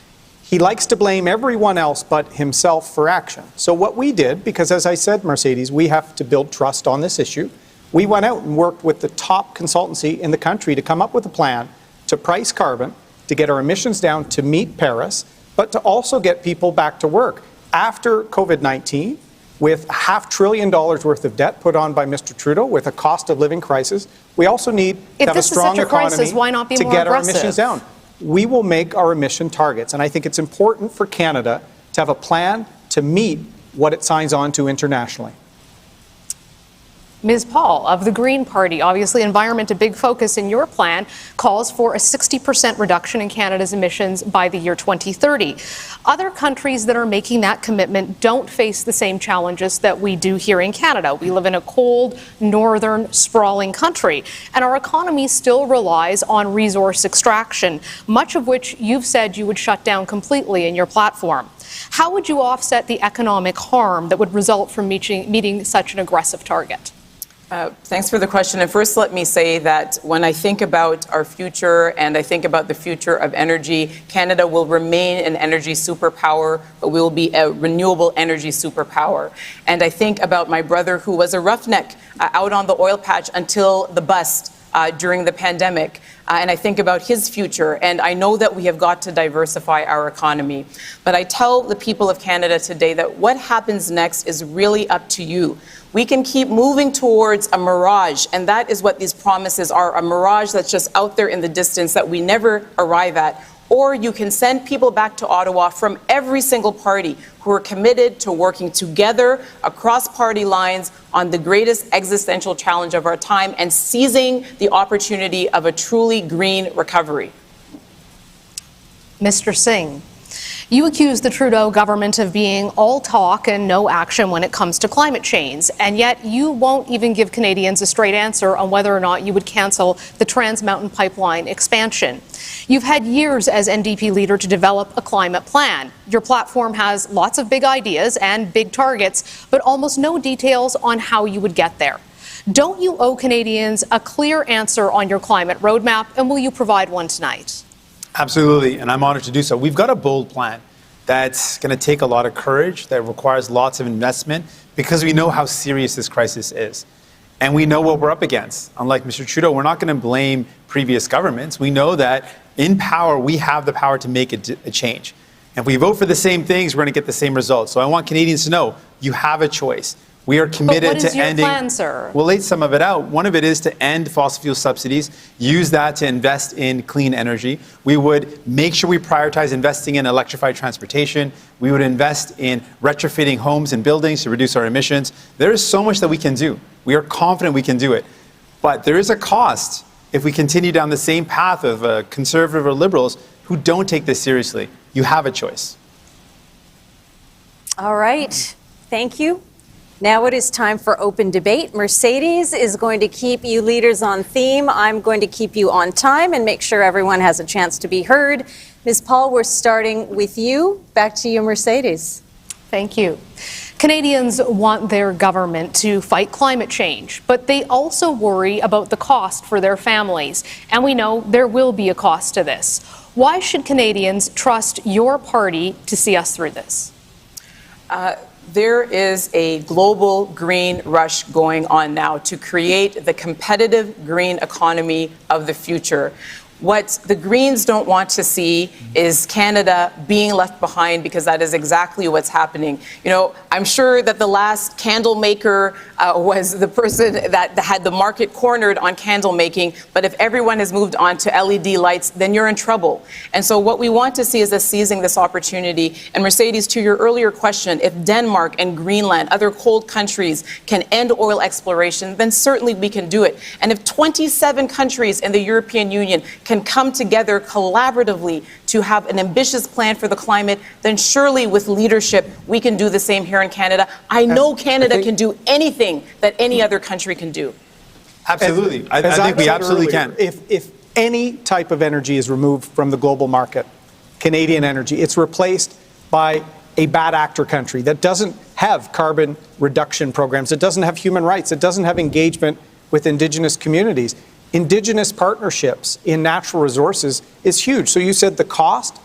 He likes to blame everyone else but himself for action. So what we did, because as I said, Mercedes, we have to build trust on this issue, we went out and worked with the top consultancy in the country to come up with a plan to price carbon, to get our emissions down to meet Paris, but to also get people back to work. After COVID-19, with $500 billion worth of debt put on by Mr. Trudeau, with a cost of living crisis, we also need to have a strong economy to get our emissions down. We will make our emission targets, and I think it's important for Canada to have a plan to meet what it signs on to internationally. Ms. Paul of the Green Party, obviously environment a big focus in your plan, calls for a 60% reduction in Canada's emissions by the year 2030. Other countries that are making that commitment don't face the same challenges that we do here in Canada. We live in a cold, northern, sprawling country, and our economy still relies on resource extraction, much of which you've said you would shut down completely in your platform. How would you offset the economic harm that would result from meeting such an aggressive target? Thanks for the question. And first, let me say that when I think about our future and I think about the future of energy, Canada will remain an energy superpower, but we will be a renewable energy superpower. And I think about my brother who was a roughneck out on the oil patch until the bust during the pandemic. And I think about his future, and I know that we have got to diversify our economy. But I tell the people of Canada today that what happens next is really up to you. We can keep moving towards a mirage, and that is what these promises are, a mirage that's just out there in the distance that we never arrive at. Or you can send people back to Ottawa from every single party who are committed to working together across party lines on the greatest existential challenge of our time and seizing the opportunity of a truly green recovery. Mr. Singh, you accuse the Trudeau government of being all talk and no action when it comes to climate change, and yet you won't even give Canadians a straight answer on whether or not you would cancel the Trans Mountain Pipeline expansion. You've had years as NDP leader to develop a climate plan. Your platform has lots of big ideas and big targets, but almost no details on how you would get there. Don't you owe Canadians a clear answer on your climate roadmap, and will you provide one tonight? Absolutely, and I'm honored to do so. We've got a bold plan that's going to take a lot of courage, that requires lots of investment, because we know how serious this crisis is. And we know what we're up against. Unlike Mr. Trudeau, we're not going to blame previous governments. We know that in power, we have the power to make a change. And if we vote for the same things, we're going to get the same results. So I want Canadians to know you have a choice. We are committed to ending. What is your plan, sir? We'll lay some of it out. One of it is to end fossil fuel subsidies, use that to invest in clean energy. We would make sure we prioritize investing in electrified transportation. We would invest in retrofitting homes and buildings to reduce our emissions. There is so much that we can do. We are confident we can do it. But there is a cost if we continue down the same path of conservative or liberals who don't take this seriously. You have a choice. All right. Thank you. Now it is time for open debate. Mercedes is going to keep you leaders on theme. I'm going to keep you on time and make sure everyone has a chance to be heard. Ms. Paul, we're starting with you. Back to you, Mercedes. Thank you. Canadians want their government to fight climate change, but they also worry about the cost for their families. And we know there will be a cost to this. Why should Canadians trust your party to see us through this? There is a global green rush going on now to create the competitive green economy of the future. What the Greens don't want to see is Canada being left behind, because that is exactly what's happening. You know, I'm sure that the last candle maker was the person that had the market cornered on candle making, but if everyone has moved on to LED lights, then you're in trouble. And so what we want to see is us seizing this opportunity. And Mercedes, to your earlier question, if Denmark and Greenland, other cold countries, can end oil exploration, then certainly we can do it. And if 27 countries in the European Union can come together collaboratively to have an ambitious plan for the climate, then surely with leadership, we can do the same here in Canada. I know Canada can do anything that any other country can do. Absolutely. I think we absolutely can. If any type of energy is removed from the global market, Canadian energy, it's replaced by a bad actor country that doesn't have carbon reduction programs, it doesn't have human rights, it doesn't have engagement with Indigenous communities. Indigenous partnerships in natural resources is huge. So you said the cost.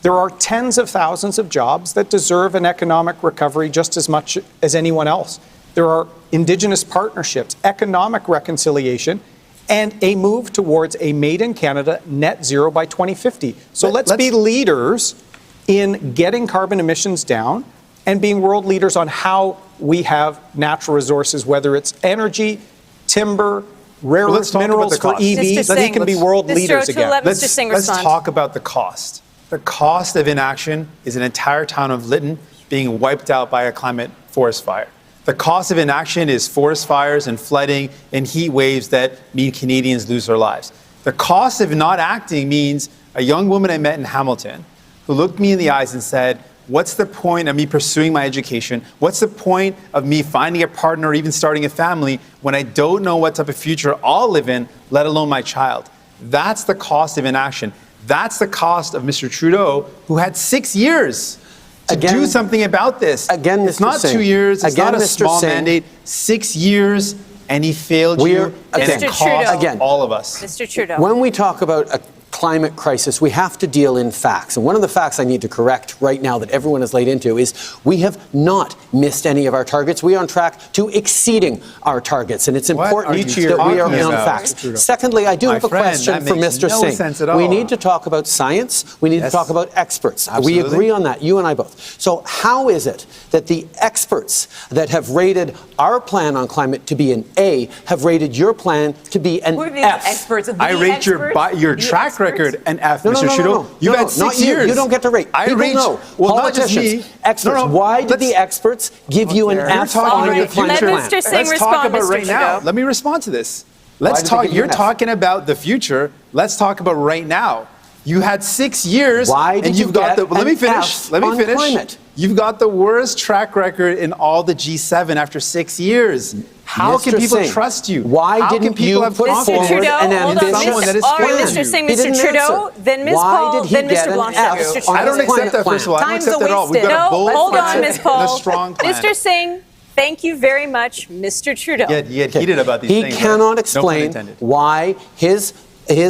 There are tens of thousands of jobs that deserve an economic recovery just as much as anyone else. There are Indigenous partnerships, economic reconciliation, and a move towards a made in Canada net zero by 2050. So let's be leaders in getting carbon emissions down and being world leaders on how we have natural resources, whether it's energy, timber, rare earth minerals for EVs, that they can be world leaders again. Let's talk about the cost. The cost of inaction is an entire town of Lytton being wiped out by a climate forest fire. The cost of inaction is forest fires and flooding and heat waves that mean Canadians lose their lives. The cost of not acting means a young woman I met in Hamilton who looked me in the eyes and said, what's the point of me pursuing my education? What's the point of me finding a partner or even starting a family when I don't know what type of future I'll live in, let alone my child? That's the cost of inaction. That's the cost of Mr. Trudeau, who had 6 years to do something about this. Again, it's not 2 years. It's not a small mandate. 6 years, and he failed you, and it cost all of us. Mr. Trudeau. When we talk about climate crisis, we have to deal in facts. And one of the facts I need to correct right now that everyone is laid into is we have not missed any of our targets. We are on track to exceeding our targets. And it's important that we are on facts. Secondly, I do have a question for Mr. Singh. We need to talk about science. We need to talk about experts. Absolutely. We agree on that, you and I both. So how is it that the experts that have rated our plan on climate to be an A have rated your plan to be an F? Experts, I rate your track record an F, Mr. Trudeau. You've had 6 years. You don't get to rate. I rate. Well, politicians, experts. Why did the experts give you an F on your climate plan? Let Mr. Singh Let's talk about Mr. right now. Let me respond to this. Let's talk. You're talking about the future. Let's talk about right now. You had 6 years. Why did you get an F Let me finish. climate? You've got the worst track record in all the G7 after 6 years. How can people trust you? Why didn't you put forward an ambitious plan? Mr. Singh, Mr. Trudeau, then Ms. Paul, then Mr. Blanchet. I don't accept that, first of all. I don't accept that at all. We've got a bold hold on, Ms. Paul. and a strong plan. Mr. Singh, thank you very much, Mr. Trudeau. He had heated about these things. He cannot explain why his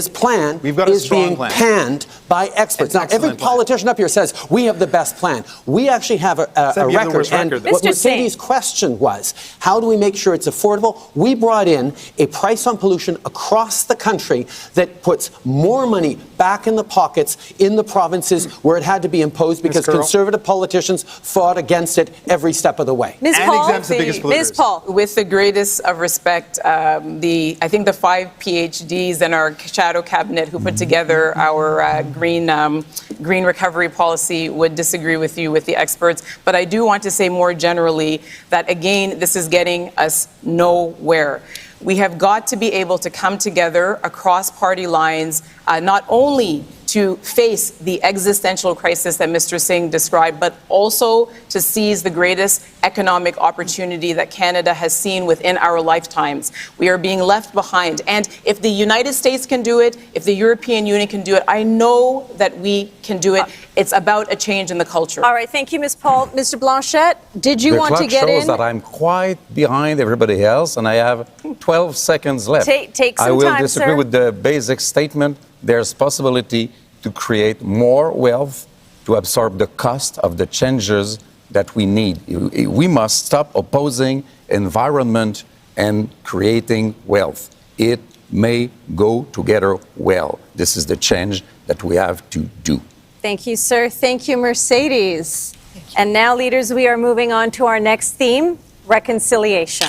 plan is being panned by experts. Now, every politician up here says, we have the best plan. We actually have a record. And what Mercedes' question was, how do we make sure it's affordable? We brought in a price on pollution across the country that puts more money back in the pockets in the provinces where it had to be imposed because conservative politicians fought against it every step of the way. Ms. Paul, with the greatest of respect, I think the 5 PhDs in our shadow cabinet who put together our green recovery policy would disagree with you, with the experts. But I do want to say more generally that, again, this is getting us nowhere. We have got to be able to come together across party lines, not only to face the existential crisis that Mr. Singh described, but also to seize the greatest economic opportunity that Canada has seen within our lifetimes. We are being left behind. And if the United States can do it, if the European Union can do it, I know that we can do it. It's about a change in the culture. All right, thank you, Ms. Paul. Mr. Blanchet, did you want to get in? The clock shows that I'm quite behind everybody else, and I have 12 seconds left. Take some time, I will disagree with the basic statement. There's possibility to create more wealth to absorb the cost of the changes that we need. We must stop opposing environment and creating wealth. It may go together well. This is the change that we have to do. Thank you, sir. Thank you, Mercedes. And now, leaders, we are moving on to our next theme, reconciliation.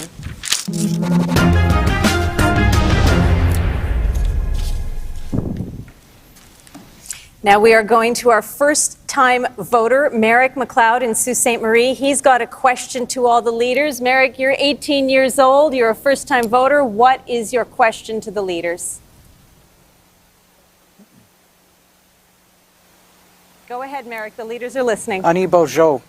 Now we are going to our first-time voter, Merrick McLeod in Sault Ste. Marie. He's got a question to all the leaders. Merrick, you're 18 years old. You're a first-time voter. What is your question to the leaders? Go ahead, Merrick. The leaders are listening. Ani Bojo.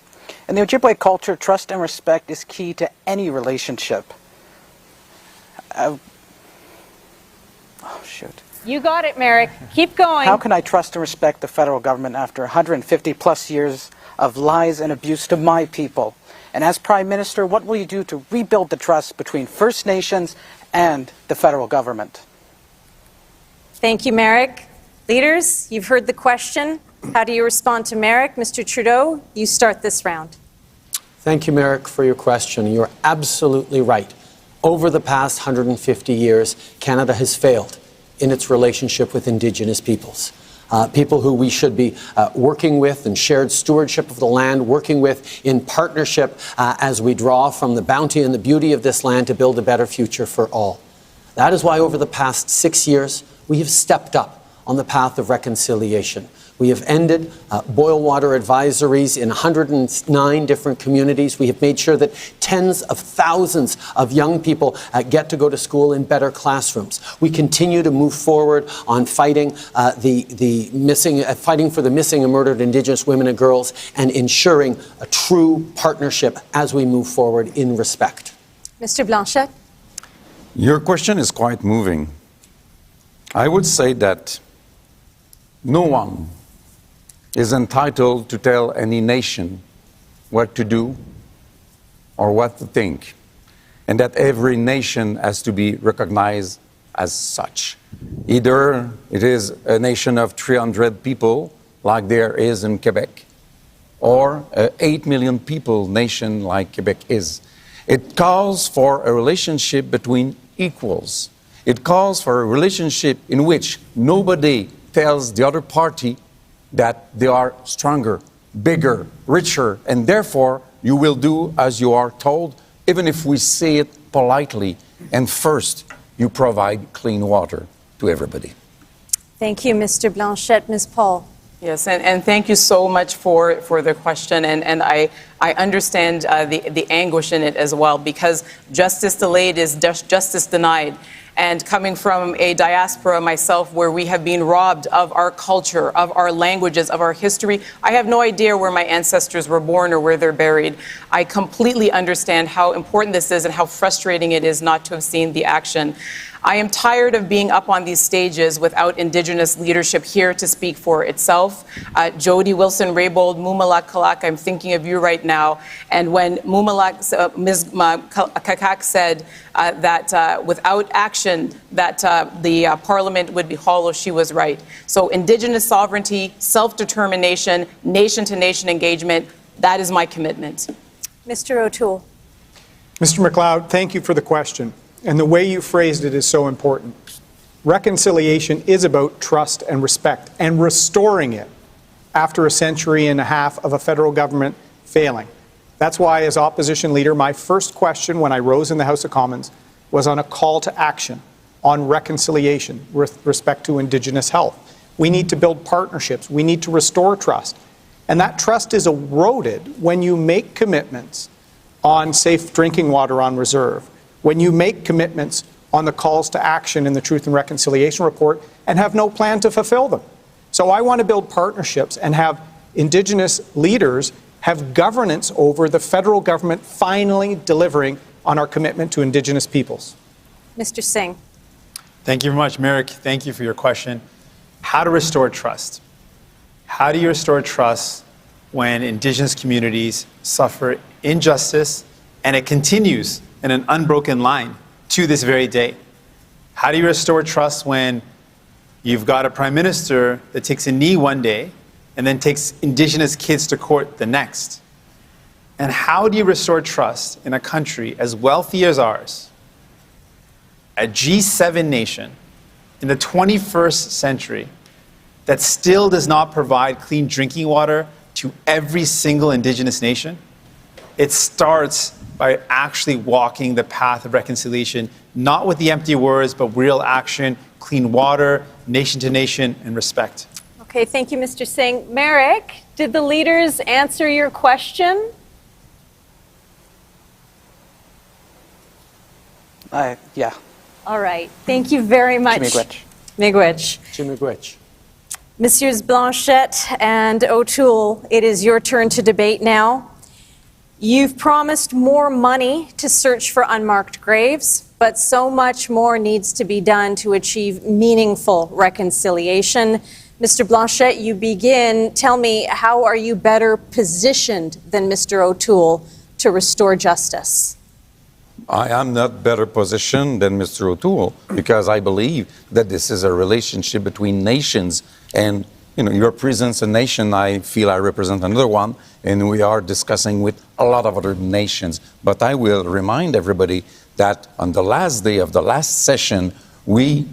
In the Ojibwe culture, trust and respect is key to any relationship. Oh, shoot. You got it, Merrick. Keep going. How can I trust and respect the federal government after 150 plus years of lies and abuse to my people? And as Prime Minister, what will you do to rebuild the trust between First Nations and the federal government? Thank you, Merrick. Leaders, you've heard the question. How do you respond to Merrick? Mr. Trudeau, you start this round. Thank you, Merrick, for your question. You're absolutely right. Over the past 150 years, Canada has failed in its relationship with Indigenous peoples. People who we should be working with in shared stewardship of the land, working with in partnership as we draw from the bounty and the beauty of this land to build a better future for all. That is why over the past 6 years, we have stepped up on the path of reconciliation. We have ended boil water advisories in 109 different communities. We have made sure that tens of thousands of young people get to go to school in better classrooms. We continue to move forward on fighting fighting for the missing and murdered Indigenous women and girls and ensuring a true partnership as we move forward in respect. Mr. Blanchet? Your question is quite moving. I would say that no one is entitled to tell any nation what to do or what to think, and that every nation has to be recognized as such. Either it is a nation of 300 people, like there is in Quebec, or an 8 million people nation like Quebec is. It calls for a relationship between equals. It calls for a relationship in which nobody tells the other party that they are stronger, bigger, richer, and therefore you will do as you are told, even if we say it politely. And first, you provide clean water to everybody. Thank you, Mr. Blanchette. Ms. Paul. Yes, and thank you so much for the question, and I understand the anguish in it as well, because justice delayed is justice denied. And coming from a diaspora myself, where we have been robbed of our culture, of our languages, of our history, I have no idea where my ancestors were born or where they're buried. I completely understand how important this is and how frustrating it is not to have seen the action. I am tired of being up on these stages without Indigenous leadership here to speak for itself. Jody Wilson-Raybould, Mumalak Kalak, I'm thinking of you right now. And when Ms. Kakak said that without action, that the Parliament would be hollow, she was right. So Indigenous sovereignty, self-determination, nation-to-nation engagement, that is my commitment. Mr. O'Toole. Mr. MacLeod, thank you for the question. And the way you phrased it is so important. Reconciliation is about trust and respect and restoring it after a century and a half of a federal government failing. That's why, as opposition leader, my first question when I rose in the House of Commons was on a call to action on reconciliation with respect to Indigenous health. We need to build partnerships. We need to restore trust. And that trust is eroded when you make commitments on safe drinking water on reserve, when you make commitments on the calls to action in the Truth and Reconciliation Report and have no plan to fulfill them. So I want to build partnerships and have Indigenous leaders have governance over the federal government finally delivering on our commitment to Indigenous peoples. Mr. Singh. Thank you very much, Merrick. Thank you for your question. How to restore trust? How do you restore trust when Indigenous communities suffer injustice and it continues in an unbroken line to this very day? How do you restore trust when you've got a prime minister that takes a knee one day and then takes Indigenous kids to court the next? And how do you restore trust in a country as wealthy as ours, a G7 nation in the 21st century, that still does not provide clean drinking water to every single Indigenous nation? It starts by actually walking the path of reconciliation, not with the empty words, but real action, clean water, nation to nation, and respect. Okay, thank you, Mr. Singh. Merrick, did the leaders answer your question? Yeah. All right, thank you very much. Miigwech. Messieurs Blanchette and O'Toole, it is your turn to debate now. You've promised more money to search for unmarked graves, but so much more needs to be done to achieve meaningful reconciliation. Mr. Blanchette, you begin. Tell me, how are you better positioned than Mr. O'Toole to restore justice? I am not better positioned than Mr. O'Toole because I believe that this is a relationship between nations. And your presence a nation, I feel I represent another one, and we are discussing with a lot of other nations. But I will remind everybody that on the last day of the last session, we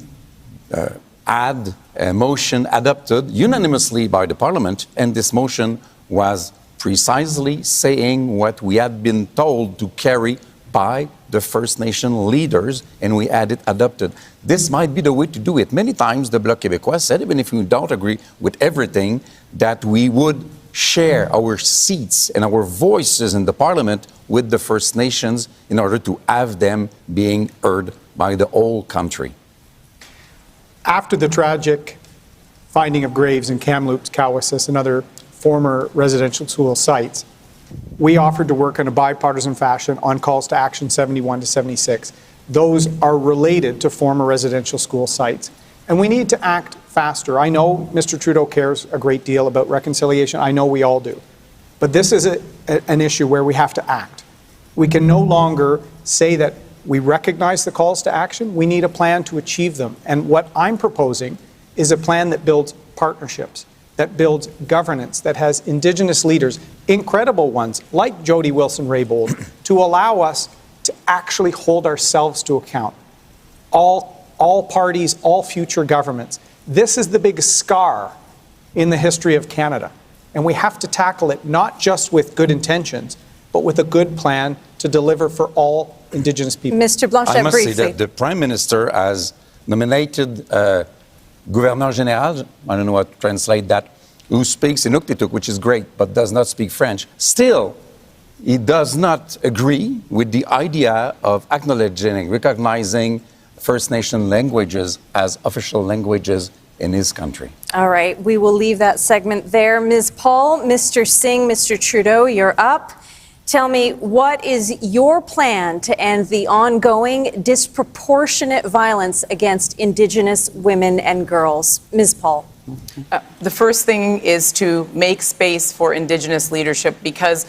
had a motion adopted unanimously by the Parliament, and this motion was precisely saying what we had been told to carry by the First Nation leaders, and we had it adopted. This might be the way to do it. Many times the Bloc québécois said, even if we don't agree with everything, that we would share our seats and our voices in the Parliament with the First Nations in order to have them being heard by the whole country. After the tragic finding of graves in Kamloops, Cowessess, and other former residential school sites, we offered to work in a bipartisan fashion on calls to action 71 to 76. Those are related to former residential school sites. And we need to act faster. I know Mr. Trudeau cares a great deal about reconciliation. I know we all do. But this is an issue where we have to act. We can no longer say that We recognize the calls to action. We need a plan to achieve them. And what I'm proposing is a plan that builds partnerships, that builds governance, that has Indigenous leaders, incredible ones like Jody Wilson-Raybould, to allow us to actually hold ourselves to account. All parties, all future governments. This is the biggest scar in the history of Canada. And we have to tackle it not just with good intentions, but with a good plan to deliver for all Indigenous people. Mr. Blanchet, I must briefly. say that the Prime Minister has nominated Gouverneur Général, I don't know how to translate that, who speaks Inuktitut, which is great, but does not speak French. Still, he does not agree with the idea of acknowledging, recognizing First Nation languages as official languages in his country. All right, we will leave that segment there. Ms. Paul, Mr. Singh, Mr. Trudeau, you're up. Tell me, what is your plan to end the ongoing disproportionate violence against Indigenous women and girls? Ms. Paul. The first thing is to make space for Indigenous leadership because,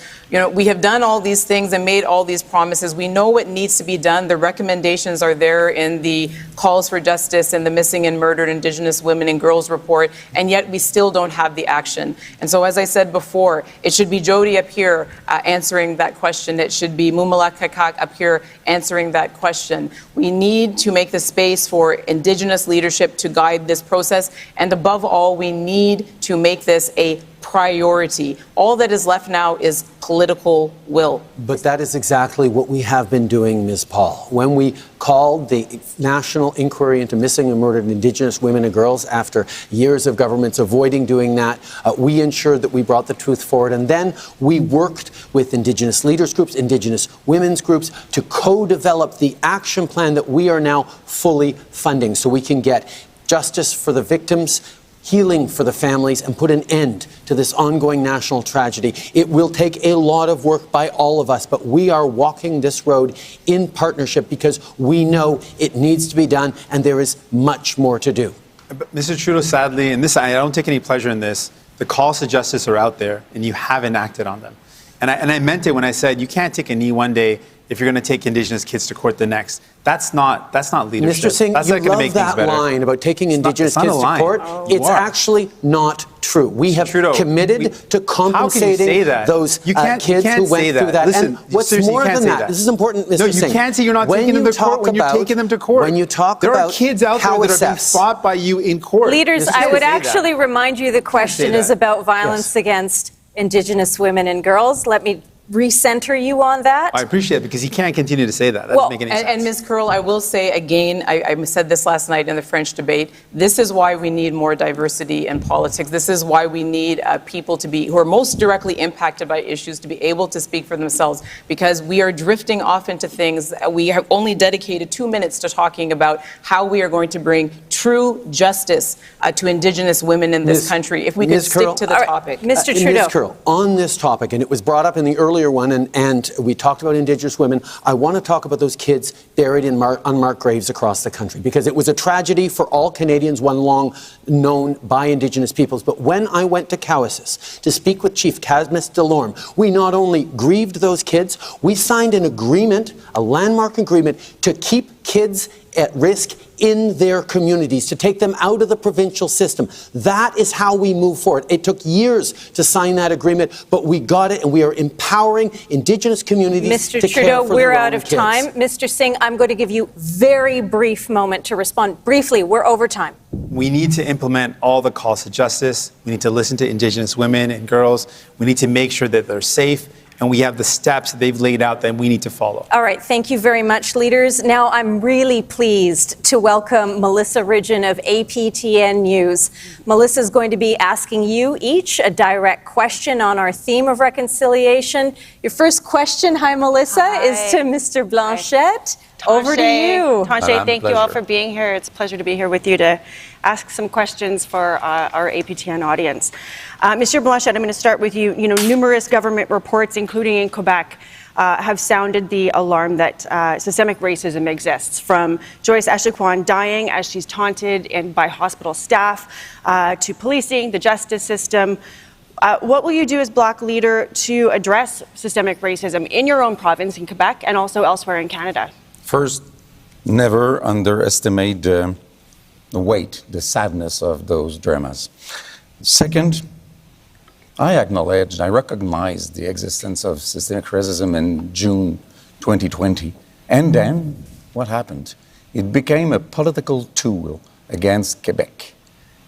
we have done all these things and made all these promises. We know what needs to be done. The recommendations are there in the calls for justice and the missing and murdered Indigenous women and girls report, and yet we still don't have the action. And so, as I said before, it should be Jody up here answering that question. It should be Mumala Kakak up here answering that question. We need to make the space for Indigenous leadership to guide this process, and above all, we need to make this a priority. All that is left now is political will. But that is exactly what we have been doing, Ms. Paul. When we called the national inquiry into missing and murdered Indigenous women and girls after years of governments avoiding doing that, we ensured that we brought the truth forward. And then we worked with Indigenous leaders groups, Indigenous women's groups to co-develop the action plan that we are now fully funding so we can get justice for the victims, healing for the families, and put an end to this ongoing national tragedy. It will take a lot of work by all of us, but we are walking this road in partnership because we know it needs to be done and there is much more to do. But Mr. Trudeau, sadly, and this, I don't take any pleasure in this, the calls to justice are out there and you haven't acted on them. And I meant it when I said you can't take a knee one day if you're going to take Indigenous kids to court the next. That's not leadership. Mr. Singh, that's you not love that line about taking Indigenous kids to court. It's actually not true. We have committed to compensating those kids who went through that. Listen, and what's more than that, this is important, Mr. Singh. No, you can't say you're not taking them to court when you're taking them to court. When you talk there about are kids out there that are being fought by you in court. Leaders, I would actually remind you the question is about violence against Indigenous women and girls. Let me recenter you on that. I appreciate it because he can't continue to say that. That doesn't make any sense. And Ms. Curl, I will say again, I said this last night in the French debate, this is why we need more diversity in politics. This is why we need people who are most directly impacted by issues to be able to speak for themselves, because we are drifting off into things. We have only dedicated 2 minutes to talking about how we are going to bring true justice to Indigenous women in this country. If we could stick to the topic. Mr. Trudeau. Ms. Curl, on this topic, and it was brought up in the earlier one, and we talked about Indigenous women, I want to talk about those kids buried in unmarked graves across the country, because it was a tragedy for all Canadians, one long known by Indigenous peoples. But when I went to Cowessess to speak with Chief Casmus Delorme, we not only grieved those kids, we signed an agreement, a landmark agreement, to keep kids at risk in their communities, to take them out of the provincial system. That is how we move forward. It took years to sign that agreement, but we got it, and we are empowering Indigenous communities to care for their own kids. Mr. Trudeau, we're out of time. Mr. Singh, I'm going to give you a very brief moment to respond. Briefly, we're over time. We need to implement all the calls to justice. We need to listen to Indigenous women and girls. We need to make sure that they're safe. And we have the steps that they've laid out that we need to follow. All right, thank you very much, leaders. Now I'm really pleased to welcome Melissa Ridgen of APTN News. Melissa is going to be asking you each a direct question on our theme of reconciliation. Your first question, hi Melissa, is to Mr. Blanchet. Over to you. Tanshe, thank you all for being here. It's a pleasure to be here with you to ask some questions for our APTN audience. Mr. Blanchet, I'm going to start with you. Numerous government reports, including in Quebec, have sounded the alarm that systemic racism exists, from Joyce Echaquan dying as she's taunted by hospital staff, to policing, the justice system. What will you do as Bloc leader to address systemic racism in your own province, in Quebec, and also elsewhere in Canada? First, never underestimate the weight, the sadness of those dramas. Second, I acknowledge, I recognize the existence of systemic racism in June 2020. And then, what happened? It became a political tool against Quebec.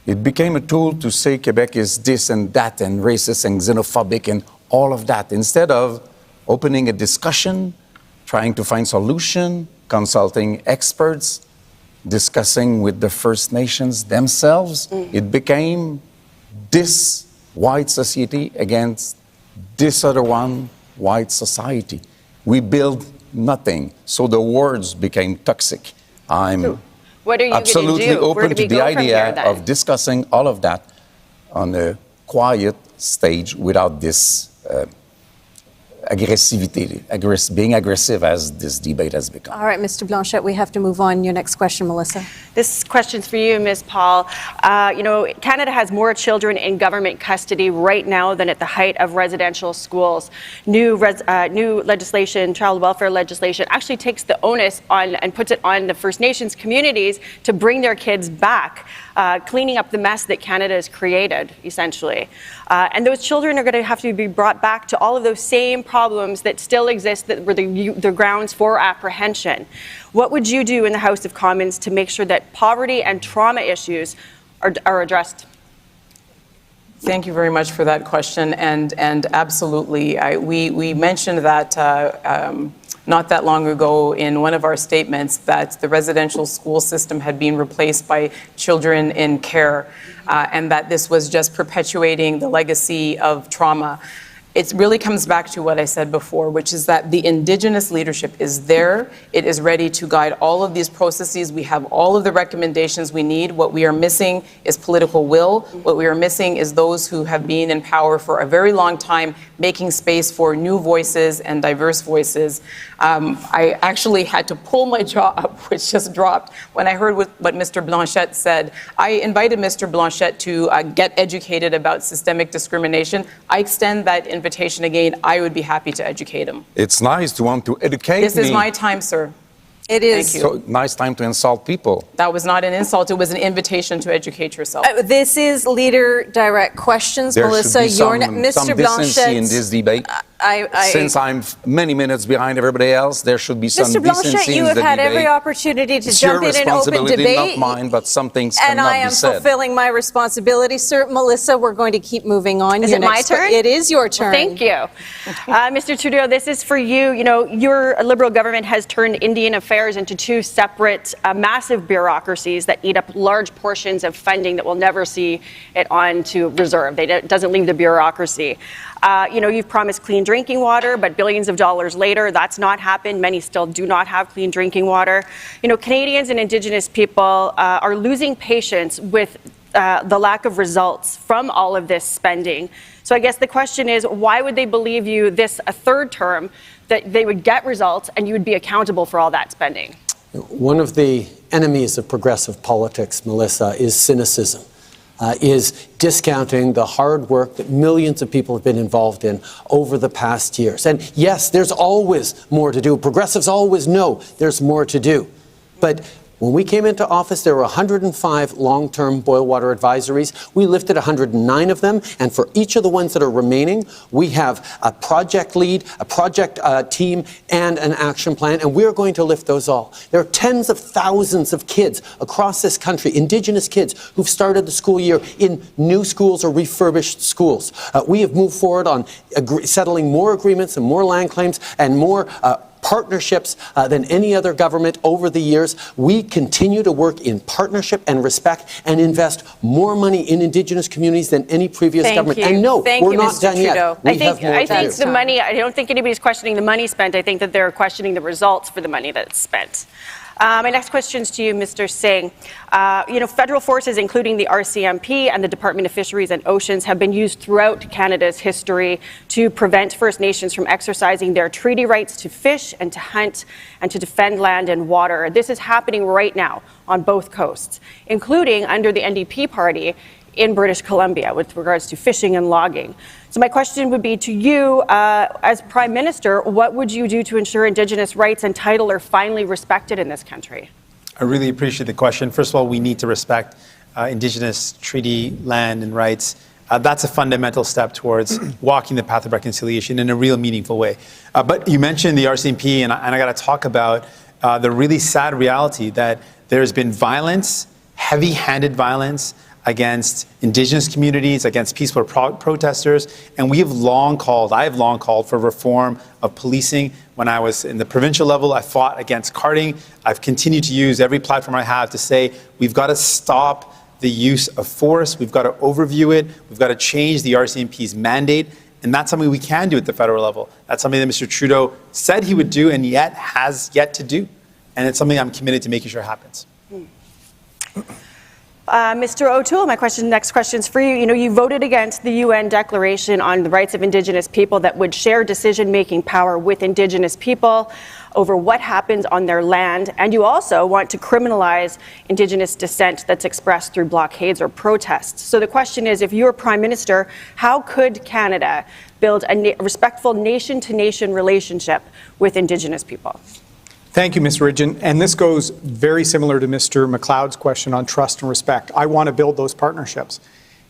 It became a tool to say Quebec is this and that and racist and xenophobic and all of that, instead of opening a discussion, trying to find solution, consulting experts, discussing with the First Nations themselves. It became this white society against this other one, white society. We build nothing, so the words became toxic. I'm absolutely open to the idea of discussing all of that on a quiet stage without this aggressivity, being aggressive as this debate has become. All right, Mr. Blanchette, we have to move on. Your next question, Melissa. This question's for you, Ms. Paul. Canada has more children in government custody right now than at the height of residential schools. New legislation, child welfare legislation, actually takes the onus on and puts it on the First Nations communities to bring their kids back, cleaning up the mess that Canada has created, essentially. And those children are going to have to be brought back to all of those same problems that still exist, that were the grounds for apprehension. What would you do in the House of Commons to make sure that poverty and trauma issues are addressed? Thank you very much for that question. And absolutely, we mentioned that not that long ago in one of our statements that the residential school system had been replaced by children in care, and that this was just perpetuating the legacy of trauma. It really comes back to what I said before, which is that the Indigenous leadership is there. It is ready to guide all of these processes. We have all of the recommendations we need. What we are missing is political will. What we are missing is those who have been in power for a very long time, making space for new voices and diverse voices. I actually had to pull my jaw up, which just dropped, when I heard what Mr. Blanchette said. I invited Mr. Blanchette to get educated about systemic discrimination. I extend that invitation again. I would be happy to educate him. It's nice to want to educate me. This is my time, sir. It is. Thank you. So nice time to insult people. That was not an insult. It was an invitation to educate yourself. This is Leader Direct Questions. There Melissa, should be Mr. some decency Blanchette. in this debate. Since I'm many minutes behind everybody else, there should be some Mr. decency Blanchette, you in have the had debate. every opportunity to It's jump your in an open responsibility, debate. not mine, but some things And cannot I am be said. fulfilling my responsibility. Sir, Melissa, we're going to keep moving on. Is it my turn? It is your turn. Well, thank you. Mr. Trudeau, this is for you. You know, your Liberal government has turned Indian affairs into two separate massive bureaucracies that eat up large portions of funding that will never see it on to reserve. It doesn't leave the bureaucracy. You've promised clean drinking water, but billions of dollars later, that's not happened. Many still do not have clean drinking water. Canadians and Indigenous people are losing patience with the lack of results from all of this spending. So I guess the question is, why would they believe you a third term, that they would get results and you would be accountable for all that spending? One of the enemies of progressive politics, Melissa, is cynicism. Is discounting the hard work that millions of people have been involved in over the past years. And yes, there's always more to do. Progressives always know there's more to do. But when we came into office, there were 105 long-term boil water advisories. We lifted 109 of them, and for each of the ones that are remaining, we have a project lead, a project team, and an action plan, and we're going to lift those all. There are tens of thousands of kids across this country, Indigenous kids, who've started the school year in new schools or refurbished schools. We have moved forward on settling more agreements and more land claims and more partnerships than any other government over the years. We continue to work in partnership and respect and invest more money in Indigenous communities than any previous government. And no, we're not done yet. I think the money, I don't think anybody's questioning the money spent. I think that they're questioning the results for the money that's spent. My next question is to you, Mr. Singh. Federal forces, including the RCMP and the Department of Fisheries and Oceans, have been used throughout Canada's history to prevent First Nations from exercising their treaty rights to fish and to hunt and to defend land and water. This is happening right now on both coasts, including under the NDP party. in British Columbia with regards to fishing and logging. So my question would be to you, as Prime Minister, what would you do to ensure Indigenous rights and title are finally respected in this country? I really appreciate the question. First of all, we need to respect Indigenous treaty land and rights. That's a fundamental step towards walking the path of reconciliation in a real meaningful way. But you mentioned the RCMP, and I got to talk about the really sad reality that there's been violence, heavy-handed violence against Indigenous communities, against peaceful protesters, and I have long called for reform of policing. When I was in the provincial level, I fought against carting. I've continued to use every platform I have to say we've got to stop the use of force, we've got to overview it, we've got to change the RCMP's mandate, and that's something we can do at the federal level. That's something that Mr. Trudeau said he would do and yet has yet to do, and it's something I'm committed to making sure happens. Mr. O'Toole, next question is for you. You know, you voted against the UN Declaration on the Rights of Indigenous People that would share decision-making power with Indigenous people over what happens on their land, and you also want to criminalize Indigenous dissent that's expressed through blockades or protests. So the question is, if you're Prime Minister, how could Canada build a respectful nation-to-nation relationship with Indigenous people? Thank you, Ms. Ridgen. And this goes very similar to Mr. McLeod's question on trust and respect. I want to build those partnerships.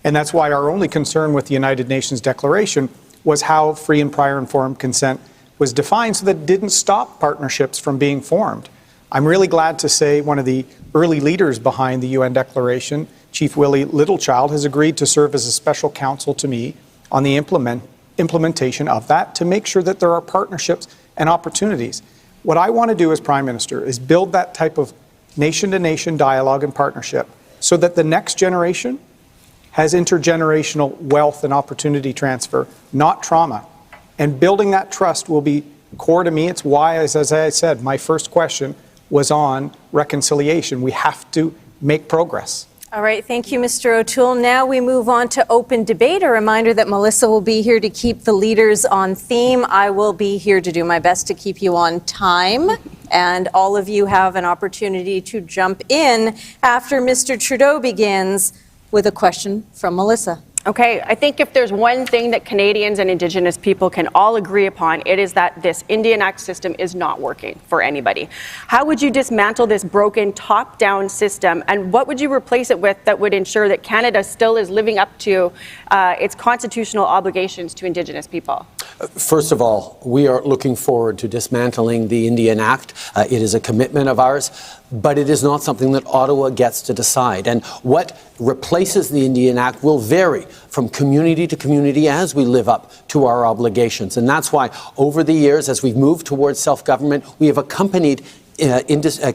And that's why our only concern with the United Nations Declaration was how free and prior informed consent was defined so that it didn't stop partnerships from being formed. I'm really glad to say one of the early leaders behind the UN Declaration, Chief Willie Littlechild, has agreed to serve as a special counsel to me on the implementation of that to make sure that there are partnerships and opportunities. What I want to do as Prime Minister is build that type of nation-to-nation dialogue and partnership so that the next generation has intergenerational wealth and opportunity transfer, not trauma. And building that trust will be core to me. It's why, as I said, my first question was on reconciliation. We have to make progress. All right, thank you, Mr. O'Toole. Now we move on to open debate. A reminder that Melissa will be here to keep the leaders on theme. I will be here to do my best to keep you on time. And all of you have an opportunity to jump in after Mr. Trudeau begins with a question from Melissa. Okay, I think if there's one thing that Canadians and Indigenous people can all agree upon, it is that this Indian Act system is not working for anybody. How would you dismantle this broken top-down system, and what would you replace it with that would ensure that Canada still is living up to its constitutional obligations to Indigenous people? First of all, we are looking forward to dismantling the Indian Act. It is a commitment of ours, but it is not something that Ottawa gets to decide. And what replaces the Indian Act will vary from community to community as we live up to our obligations. And that's why over the years, as we've moved towards self-government, we have accompanied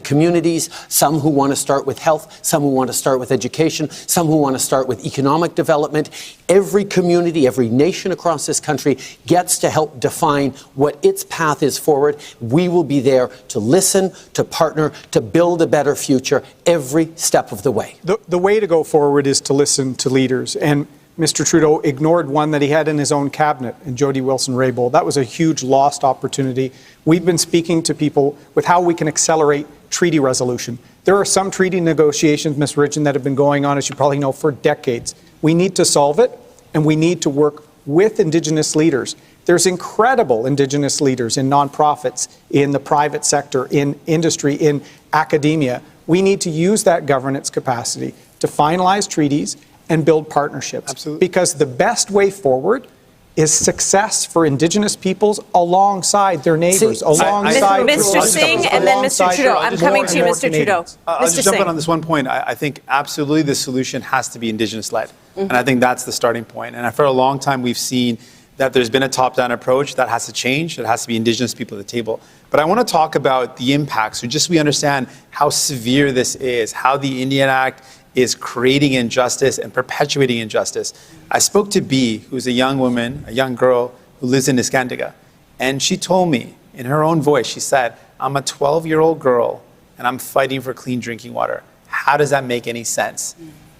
communities, some who want to start with health, some who want to start with education, some who want to start with economic development. Every community, every nation across this country gets to help define what its path is forward. We will be there to listen, to partner, to build a better future every step of the way. The way to go forward is to listen to leaders. And Mr. Trudeau ignored one that he had in his own cabinet, in Jody Wilson-Raybould. That was a huge lost opportunity. We've been speaking to people with how we can accelerate treaty resolution. There are some treaty negotiations, Ms. Ridgen, that have been going on, as you probably know, for decades. We need to solve it, and we need to work with Indigenous leaders. There's incredible Indigenous leaders in nonprofits, in the private sector, in industry, in academia. We need to use that governance capacity to finalize treaties and build partnerships. Absolutely. Because the best way forward is success for Indigenous peoples alongside their neighbors, alongside Mr. Singh and then Mr. Trudeau. I'm coming to you, Mr. Trudeau. I'll just jump in on this one point. I think absolutely the solution has to be Indigenous-led. And I think that's the starting point. And for a long time, we've seen that there's been a top-down approach that has to change. It has to be Indigenous people at the table. But I want to talk about the impacts, so just we understand how severe this is, how the Indian Act is creating injustice and perpetuating injustice. I spoke to B, who's a young woman, a young girl who lives in Niskandiga. And she told me in her own voice, she said, I'm a 12-year-old girl and I'm fighting for clean drinking water. How does that make any sense?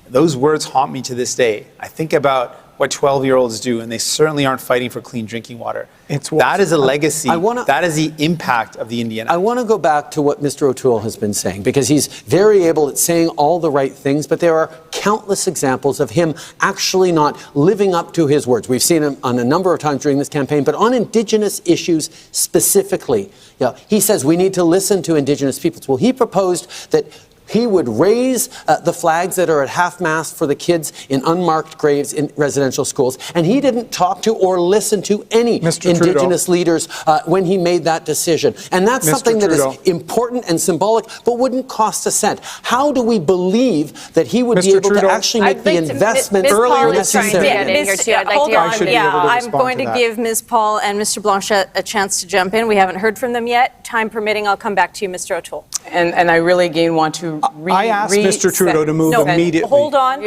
Those words haunt me to this day. I think about what 12-year-olds do, and they certainly aren't fighting for clean drinking water. That is a legacy. That is the impact of the Indian Act. I want to go back to what Mr. O'Toole has been saying, because he's very able at saying all the right things, but there are countless examples of him actually not living up to his words. We've seen him on a number of times during this campaign, but on Indigenous issues specifically, he says we need to listen to Indigenous peoples. Well, he proposed that he would raise the flags that are at half-mast for the kids in unmarked graves in residential schools. And he didn't talk to or listen to any Indigenous leaders when he made that decision. And that's something that is important and symbolic, but wouldn't cost a cent. How do we believe that he would be able to actually make the investment necessary? Hold on. I'm going to give Ms. Paul and Mr. Blanchet a chance to jump in. We haven't heard from them yet. Time permitting, I'll come back to you, Mr. O'Toole. And I really again want to I asked Mr. Trudeau to move immediately. Hold on,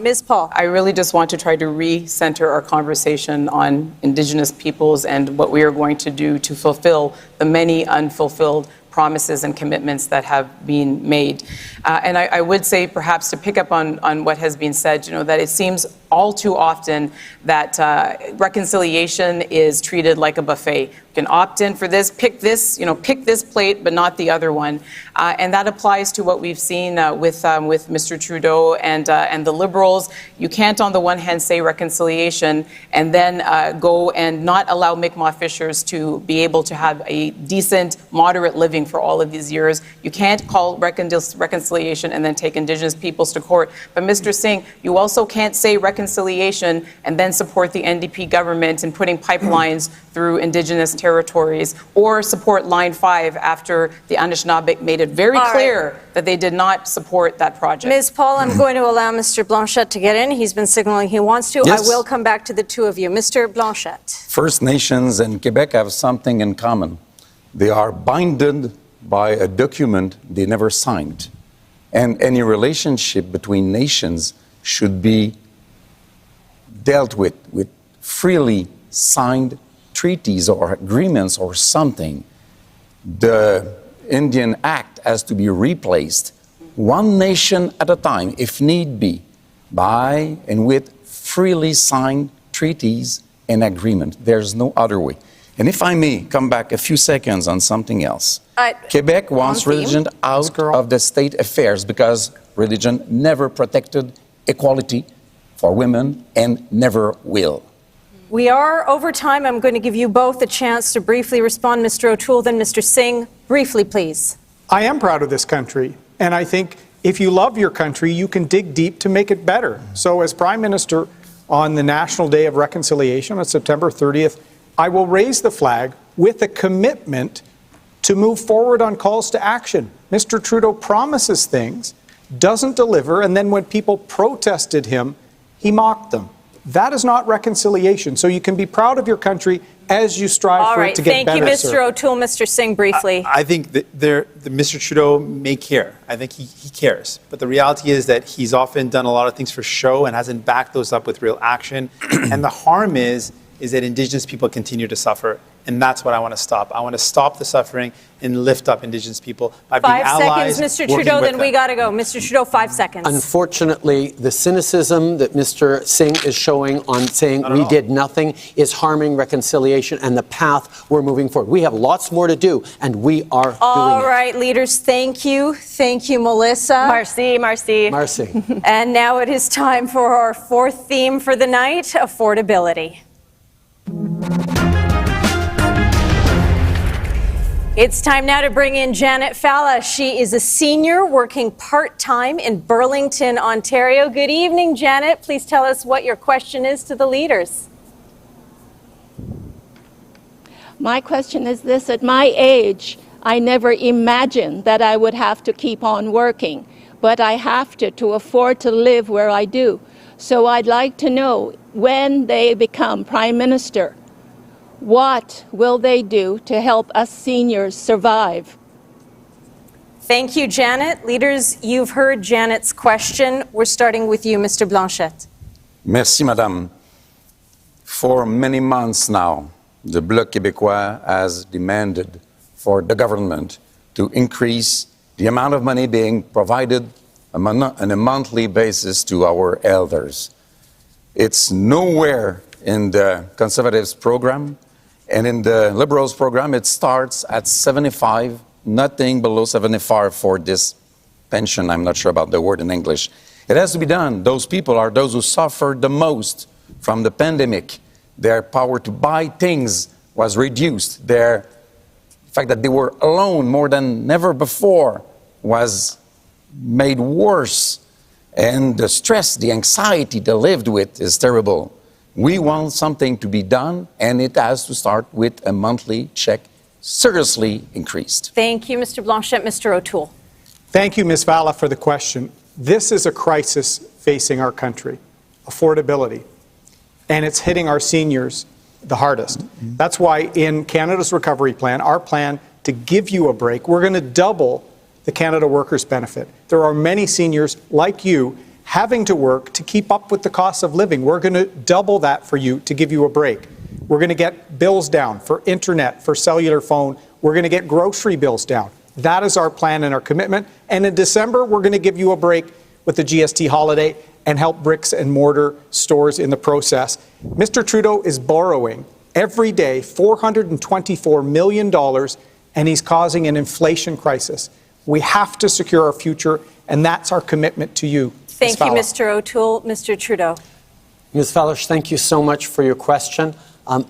Ms. Paul. I really just want to try to recenter our conversation on Indigenous peoples and what we are going to do to fulfill the many unfulfilled promises and commitments that have been made. And I would say, perhaps to pick up on what has been said, that it seems all too often that reconciliation is treated like a buffet. You can opt in for this, pick this plate, but not the other one. And that applies to what we've seen with Mr. Trudeau and the Liberals. You can't, on the one hand, say reconciliation and then go and not allow Mi'kmaq fishers to be able to have a decent, moderate living for all of these years. You can't call reconciliation and then take Indigenous peoples to court. But Mr. Singh, you also can't say reconciliation and then support the NDP government in putting pipelines through Indigenous territories, or support Line 5 after the Anishinaabe made it very clear that they did not support that project. Ms. Paul, I'm going to allow Mr. Blanchet to get in. He's been signaling he wants to. Yes. I will come back to the two of you. Mr. Blanchet. First Nations and Quebec have something in common. They are binded by a document they never signed. And any relationship between nations should be dealt with freely signed treaties or agreements or something. The Indian Act has to be replaced one nation at a time, if need be, by and with freely signed treaties and agreement. There's no other way. And if I may come back a few seconds on something else. Quebec wants religion out of the state affairs because religion never protected equality for women and never will. We are over time. I'm going to give you both a chance to briefly respond. Mr. O'Toole, then Mr. Singh. Briefly, please. I am proud of this country, and I think if you love your country, you can dig deep to make it better. So as Prime Minister, on the National Day of Reconciliation on September 30th, I will raise the flag with a commitment to move forward on calls to action. Mr. Trudeau promises things, doesn't deliver, and then when people protested him, he mocked them. That is not reconciliation. So you can be proud of your country as you strive for it to get better. Thank you, Mr. O'Toole. Mr. Singh, briefly. I think that Mr. Trudeau may care. I think he cares. But the reality is that he's often done a lot of things for show and hasn't backed those up with real action. And the harm is that Indigenous people continue to suffer. And that's what I want to stop. I want to stop the suffering and lift up Indigenous people by being allies. 5 seconds, Mr. Trudeau, then we got to go. Mr. Trudeau, 5 seconds. Unfortunately, the cynicism that Mr. Singh is showing on saying we did nothing is harming reconciliation and the path we're moving forward. We have lots more to do, and we are doing it. All right, leaders, thank you. Thank you, Melissa. Merci. Merci. And now it is time for our fourth theme for the night, affordability. It's time now to bring in Janet Falla. She is a senior working part-time in Burlington, Ontario. Good evening, Janet. Please tell us what your question is to the leaders. My question is this: at my age, I never imagined that I would have to keep on working, but I have to afford to live where I do. So I'd like to know, when they become Prime Minister, what will they do to help us seniors survive? Thank you, Janet. Leaders, you've heard Janet's question. We're starting with you, Mr. Blanchet. Merci, Madame. For many months now, the Bloc quebecois has demanded for the government to increase the amount of money being provided on a monthly basis to our elders. It's nowhere in the Conservatives' program. And in the Liberals' program, it starts at 75, nothing below 75 for this pension. I'm not sure about the word in English. It has to be done. Those people are those who suffered the most from the pandemic. Their power to buy things was reduced. The fact that they were alone more than ever before was made worse. And the stress, the anxiety they lived with is terrible. We want something to be done, and it has to start with a monthly check, seriously increased. Thank you, Mr. Blanchet. Mr. O'Toole. Thank you, Ms. Valla, for the question. This is a crisis facing our country, affordability, and it's hitting our seniors the hardest. That's why in Canada's recovery plan, our plan to give you a break, we're going to double the Canada Workers' Benefit. There are many seniors like you having to work to keep up with the cost of living. We're going to double that for you to give you a break. We're going to get bills down for internet, for cellular phone. We're going to get grocery bills down. That is our plan and our commitment. And in December, we're going to give you a break with the GST holiday and help bricks and mortar stores in the process. Mr. Trudeau is borrowing every day $424 million, and he's causing an inflation crisis. We have to secure our future, and that's our commitment to you. Thank you, Mr. O'Toole. Mr. Trudeau. Ms. Fallish, thank you so much for your question.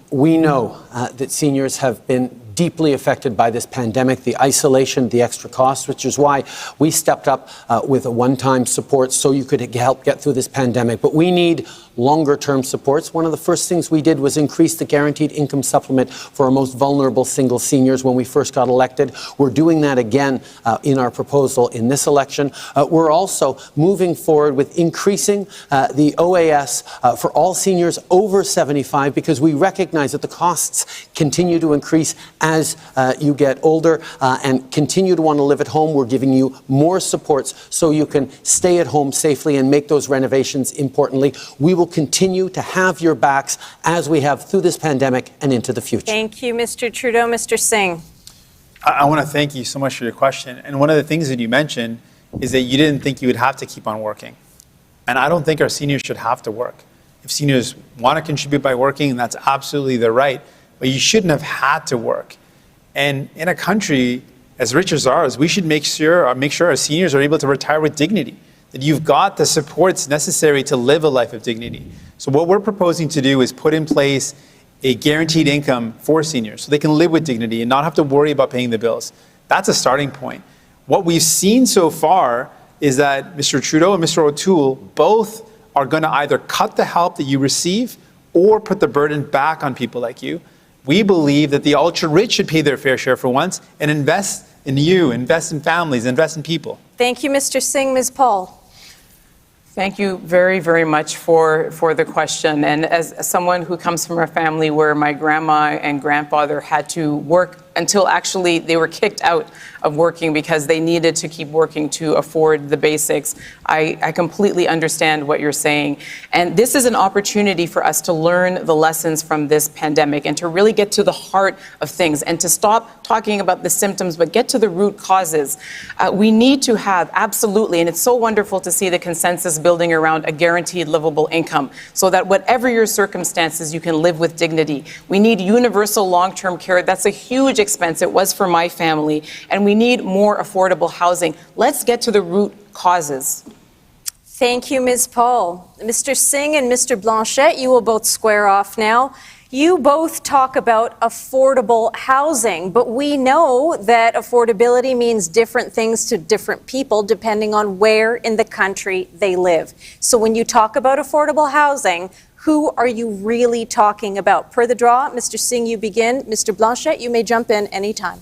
We know that seniors have been deeply affected by this pandemic, the isolation, the extra costs, which is why we stepped up with a one-time support so you could help get through this pandemic. But we need longer-term supports. One of the first things we did was increase the guaranteed income supplement for our most vulnerable single seniors when we first got elected. We're doing that again in our proposal in this election. We're also moving forward with increasing the OAS for all seniors over 75 because we recognize that the costs continue to increase as you get older and continue to want to live at home. We're giving you more supports so you can stay at home safely and make those renovations importantly. We will continue to have your backs as we have through this pandemic and into the future. Thank you, Mr. Trudeau. Mr. Singh. I want to thank you so much for your question. And one of the things that you mentioned is that you didn't think you would have to keep on working. And I don't think our seniors should have to work. If seniors want to contribute by working, that's absolutely their right. But you shouldn't have had to work. And in a country as rich as ours, we should make sure our seniors are able to retire with dignity, that you've got the supports necessary to live a life of dignity. So what we're proposing to do is put in place a guaranteed income for seniors so they can live with dignity and not have to worry about paying the bills. That's a starting point. What we've seen so far is that Mr. Trudeau and Mr. O'Toole both are going to either cut the help that you receive or put the burden back on people like you. We believe that the ultra-rich should pay their fair share for once and invest in you, invest in families, invest in people. Thank you, Mr. Singh. Ms. Paul. Thank you very, very much for the question. And as someone who comes from a family where my grandma and grandfather had to work until actually they were kicked out of working because they needed to keep working to afford the basics, I completely understand what you're saying. And this is an opportunity for us to learn the lessons from this pandemic and to really get to the heart of things and to stop talking about the symptoms, but get to the root causes. We need to have, absolutely, and it's so wonderful to see the consensus building around a guaranteed livable income so that whatever your circumstances, you can live with dignity. We need universal long-term care. That's a huge expense. It was for my family. And we need more affordable housing. Let's get to the root causes. Thank you, Ms. Paul. Mr. Singh and Mr. Blanchet, you will both square off now. You both talk about affordable housing, but we know that affordability means different things to different people depending on where in the country they live. So when you talk about affordable housing, who are you really talking about? Per the draw, Mr. Singh, you begin. Mr. Blanchet, you may jump in anytime.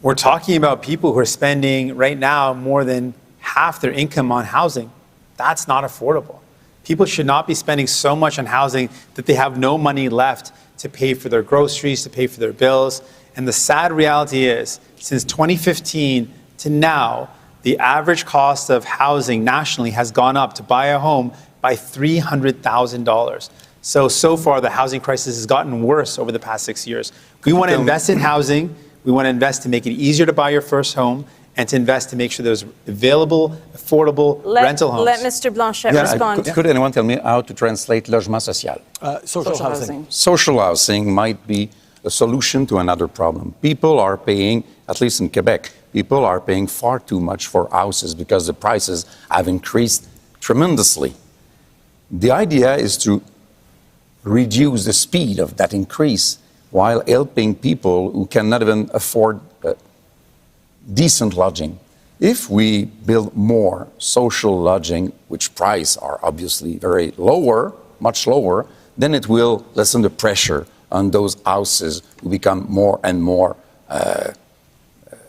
We're talking about people who are spending right now more than half their income on housing. That's not affordable. People should not be spending so much on housing that they have no money left to pay for their groceries, to pay for their bills. And the sad reality is, since 2015 to now, the average cost of housing nationally has gone up to buy a home by $300,000. So far, the housing crisis has gotten worse over the past 6 years. We want to invest in housing. We want to invest to make it easier to buy your first home and to invest to make sure there's available, affordable rental homes. Let Mr. Blanchet respond. Could anyone tell me how to translate logement social? Social housing. Social housing might be a solution to another problem. People are paying, at least in Quebec, people are paying far too much for houses because the prices have increased tremendously. The idea is to reduce the speed of that increase while helping people who cannot even afford decent lodging. If we build more social lodging, which price are obviously very lower, much lower, then it will lessen the pressure on those houses who become more and more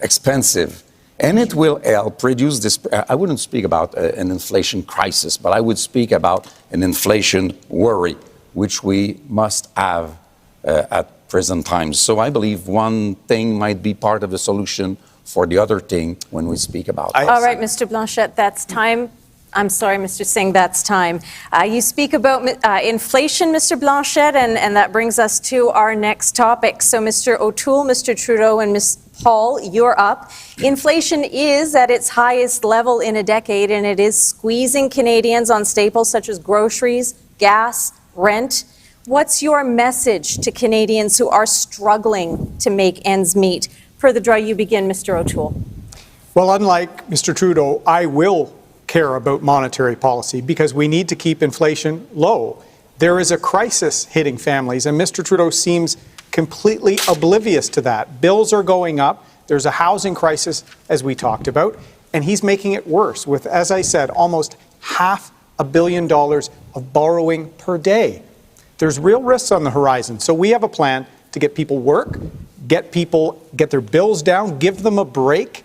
expensive. And it will help reduce this. I wouldn't speak about an inflation crisis, but I would speak about an inflation worry, which we must have at present times. So I believe one thing might be part of the solution for the other thing when we speak about it. All right, Mr. Blanchet, that's time. I'm sorry, Mr. Singh, that's time. You speak about inflation, Mr. Blanchet, and that brings us to our next topic. So, Mr. O'Toole, Mr. Trudeau, and Ms. Paul, you're up. Inflation is at its highest level in a decade, and it is squeezing Canadians on staples such as groceries, gas, rent. What's your message to Canadians who are struggling to make ends meet? For the draw, you begin, Mr. O'Toole. Well, unlike Mr. Trudeau, I will care about monetary policy because we need to keep inflation low. There is a crisis hitting families, and Mr. Trudeau seems completely oblivious to that. Bills are going up. There's a housing crisis, as we talked about, and he's making it worse with, as I said, almost $500 million of borrowing per day. There's real risks on the horizon. So we have a plan to get people work, get their bills down, give them a break.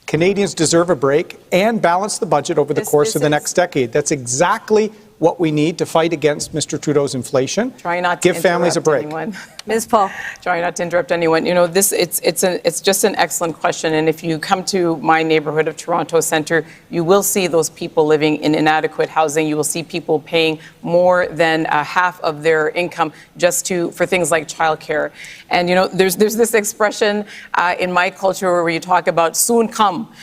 Canadians deserve a break, and balance the budget over the course of the next decade. That's exactly what we need to fight against Mr. Trudeau's inflation. Try not to give families a break. Anyone. Ms. Paul. Try not to interrupt anyone. You know, it's just an excellent question. And if you come to my neighborhood of Toronto Centre, you will see those people living in inadequate housing. You will see people paying more than half of their income just for things like childcare. And you know, there's this expression in my culture where you talk about soon come.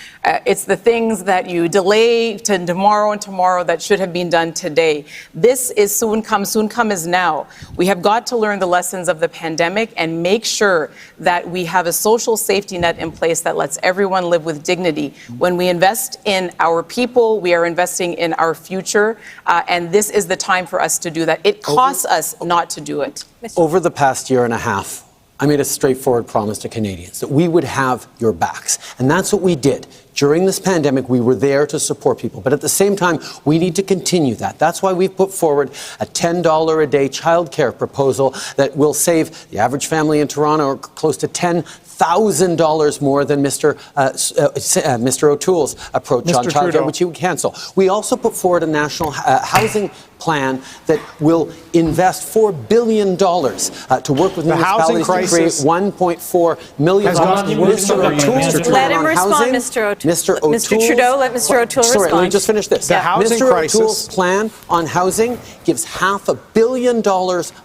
It's the things that you delay to tomorrow and tomorrow that should have been done today. This is soon come. Soon come is now. We have got to learn the lessons of the pandemic and make sure that we have a social safety net in place that lets everyone live with dignity. When we invest in our people, we are investing in our future, and this is the time for us to do that. It costs us not to do it. Over the past year and a half, I made a straightforward promise to Canadians that we would have your backs. And that's what we did. During this pandemic, we were there to support people. But at the same time, we need to continue that. That's why we've put forward a $10 a day childcare proposal that will save the average family in Toronto close to $10,000 more than Mr. O'Toole's approach on childcare, which he would cancel. We also put forward a national housing plan that will invest $4 billion to work with municipalities to create 1.4 million jobs. Mr. O'Toole's let him respond, Mr. O'Toole. Mr. Trudeau, let Mr. O'Toole respond. Sorry, let me just finish this. Mr. O'Toole's plan on housing gives $500 million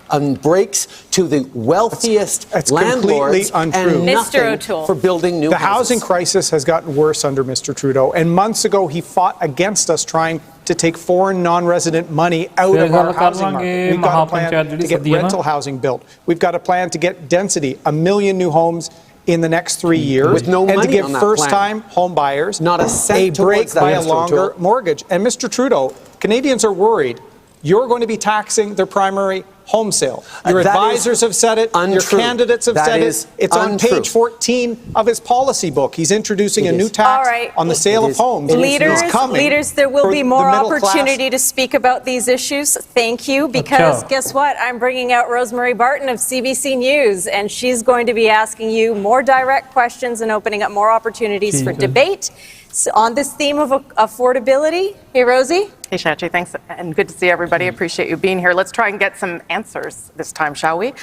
on breaks to the wealthiest landlords and nothing for building new houses. The housing crisis has gotten worse under Mr. Trudeau, and months ago he fought against us trying to take foreign non-resident money out of our housing market. We've got a plan to get rental housing built. We've got a plan to get density, 1 million new homes in the next 3 years, with no money and to give on that first-time home buyers not a cent a break by a Mr. longer mortgage. And Mr. Trudeau, Canadians are worried. You're going to be taxing their primary home sale. Your advisors have said it. Your candidates have said it. It's on page 14 of his policy book. He's introducing a new tax on the sale of homes. Leaders, there will be more opportunity to speak about these issues. Thank you, because guess what? I'm bringing out Rosemary Barton of CBC News, and she's going to be asking you more direct questions and opening up more opportunities for debate on this theme of affordability. Hey, Rosie. Hey, Shachi, thanks, and good to see everybody. Appreciate you being here. Let's try and get some answers this time, shall we?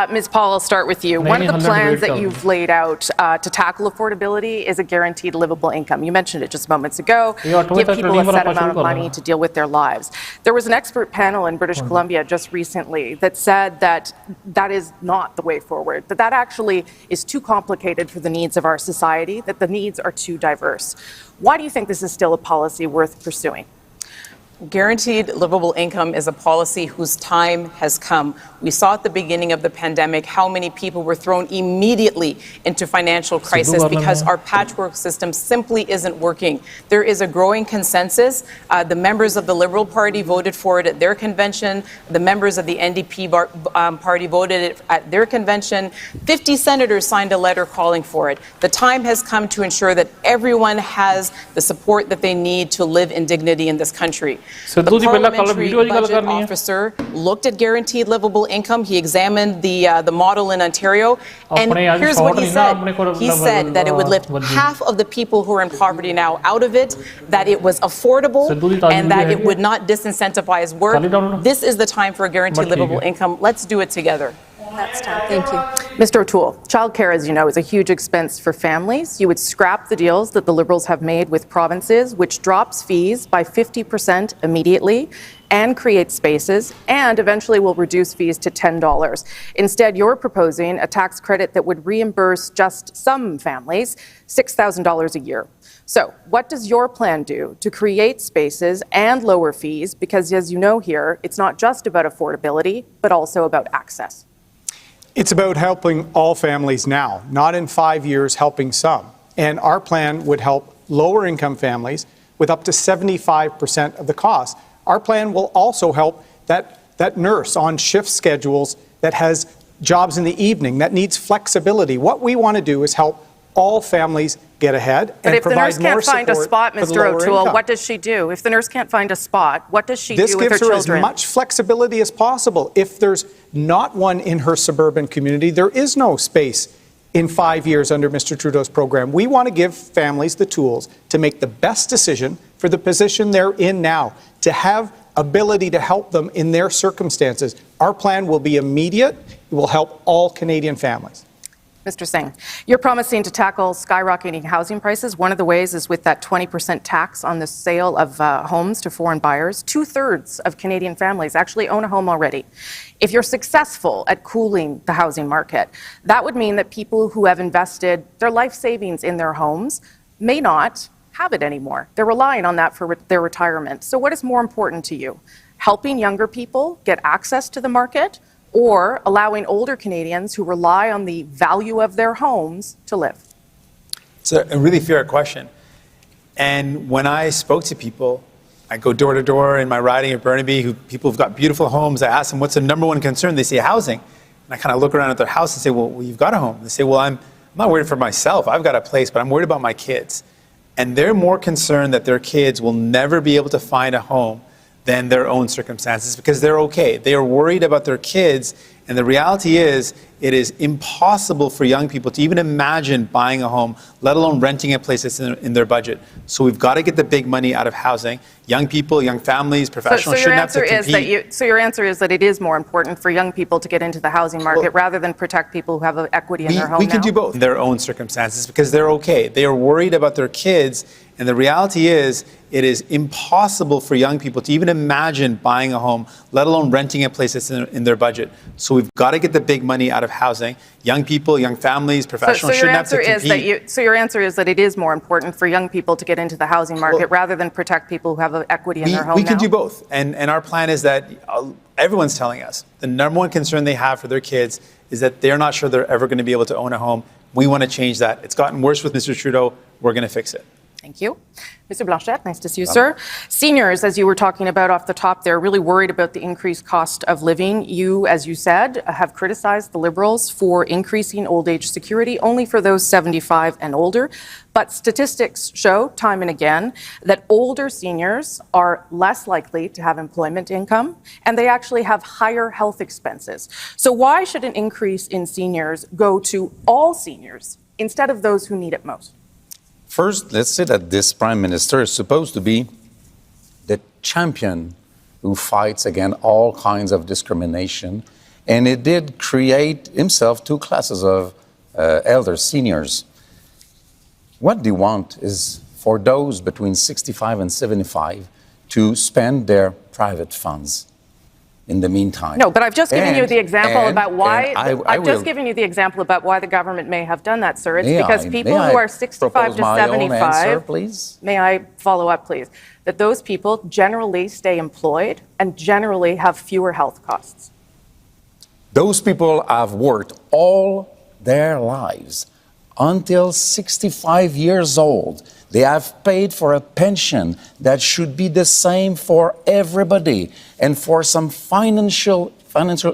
Ms. Paul, I'll start with you. One of the plans that you've laid out to tackle affordability is a guaranteed livable income. You mentioned it just moments ago. Give people a set amount of money to deal with their lives. There was an expert panel in British Columbia just recently that said that that is not the way forward, that actually is too complicated for the needs of our society, that the needs are too diverse. Why do you think this is still a policy worth pursuing? Guaranteed livable income is a policy whose time has come. We saw at the beginning of the pandemic how many people were thrown immediately into financial crisis because our patchwork system simply isn't working. There is a growing consensus. The members of the Liberal Party voted for it at their convention. The members of the NDP party voted it at their convention. 50 senators signed a letter calling for it. The time has come to ensure that everyone has the support that they need to live in dignity in this country. The parliamentary budget officer looked at guaranteed livable income. He examined the model in Ontario, and here's what he said. He said that it would lift half of the people who are in poverty now out of it, that it was affordable, and that it would not disincentivize work. This is the time for a guaranteed livable income. Let's do it together. That's time. Thank you. Mr. O'Toole, childcare, as you know, is a huge expense for families. You would scrap the deals that the Liberals have made with provinces, which drops fees by 50% immediately and creates spaces, and eventually will reduce fees to $10. Instead, you're proposing a tax credit that would reimburse just some families $6,000 a year. So what does your plan do to create spaces and lower fees? Because as you know here, it's not just about affordability, but also about access. It's about helping all families now, not in 5 years helping some. And our plan would help lower income families with up to 75% of the cost. Our plan will also help that nurse on shift schedules that has jobs in the evening, that needs flexibility. What we want to do is help all families get ahead and provide more support. But if the nurse can't find a spot, Mr. O'Toole, what does she do? If the nurse can't find a spot, what does she do with her children? This gives her as much flexibility as possible. If there's not one in her suburban community, there is no space in 5 years under Mr. Trudeau's program. We want to give families the tools to make the best decision for the position they're in now, to have ability to help them in their circumstances. Our plan will be immediate. It will help all Canadian families. Mr. Singh, you're promising to tackle skyrocketing housing prices. One of the ways is with that 20% tax on the sale of homes to foreign buyers. 2/3 of Canadian families actually own a home already. If you're successful at cooling the housing market, that would mean that people who have invested their life savings in their homes may not have it anymore. They're relying on that for their retirement. So what is more important to you? Helping younger people get access to the market, or allowing older Canadians who rely on the value of their homes to live? It's a really fair question. And when I spoke to people, I go door to door in my riding of Burnaby, people who've got beautiful homes. I ask them, what's the number one concern? They say housing. And I kind of look around at their house and say, well, you've got a home. They say, well, I'm not worried for myself. I've got a place, but I'm worried about my kids. And they're more concerned that their kids will never be able to find a home than their own circumstances, because they're okay. They are worried about their kids, and the reality is it is impossible for young people to even imagine buying a home, let alone renting a place that's in their budget. So we've got to get the big money out of housing. Young people, young families, professionals shouldn't have to compete. So your answer is that it is more important for young people to get into the housing market rather than protect people who have equity in their home. We can do both in their own circumstances, because they're okay. They are worried about their kids, and the reality is it is impossible for young people to even imagine buying a home, let alone renting a place that's in their budget. So we've got to get the big money out of housing. Young people, young families, professionals shouldn't have to compete. So your answer is that it is more important for young people to get into the housing market rather than protect people who have equity in their home. We can do both. And our plan is that everyone's telling us the number one concern they have for their kids is that they're not sure they're ever going to be able to own a home. We want to change that. It's gotten worse with Mr. Trudeau. We're going to fix it. Thank you. Mr. Blanchette, nice to see you, sir. Seniors, as you were talking about off the top, they're really worried about the increased cost of living. You, as you said, have criticized the Liberals for increasing old age security only for those 75 and older. But statistics show time and again that older seniors are less likely to have employment income, and they actually have higher health expenses. So why should an increase in seniors go to all seniors instead of those who need it most? First, let's say that this Prime Minister is supposed to be the champion who fights against all kinds of discrimination. And he did create himself two classes of elders, seniors. What they want is for those between 65 and 75 to spend their private funds in the meantime. No, but I've just given you the example about why. I've just given you the example about why the government may have done that, sir. It's because people who are 65 to 75. Answer, please? May I follow up, please? That those people generally stay employed and generally have fewer health costs. Those people have worked all their lives until 65 years old. They have paid for a pension that should be the same for everybody. And for some financial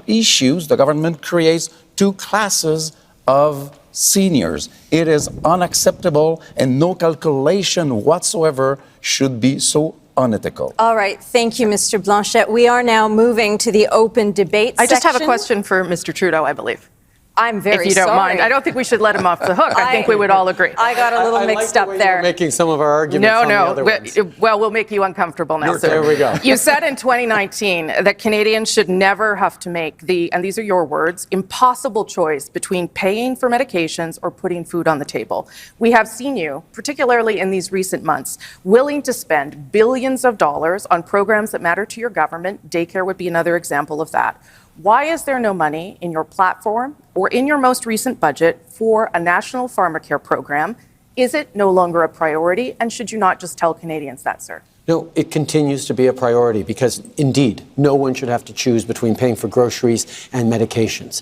issues, the government creates two classes of seniors. It is unacceptable, and no calculation whatsoever should be so unethical. All right. Thank you, Mr. Blanchet. We are now moving to the open debate section. I just have a question for Mr. Trudeau, I believe. I'm very sorry. If you don't mind. I don't think we should let him off the hook. I think we would all agree. I got a little mixed up there. You're making some of our arguments on the other ones. Well, we'll make you uncomfortable now, sir. There we go. You said in 2019 that Canadians should never have to make the, and these are your words, impossible choice between paying for medications or putting food on the table. We have seen you, particularly in these recent months, willing to spend billions of dollars on programs that matter to your government. Daycare would be another example of that. Why is there no money in your platform or in your most recent budget for a national pharmacare program? Is it no longer a priority? And should you not just tell Canadians that, sir? No, it continues to be a priority because, indeed, no one should have to choose between paying for groceries and medications.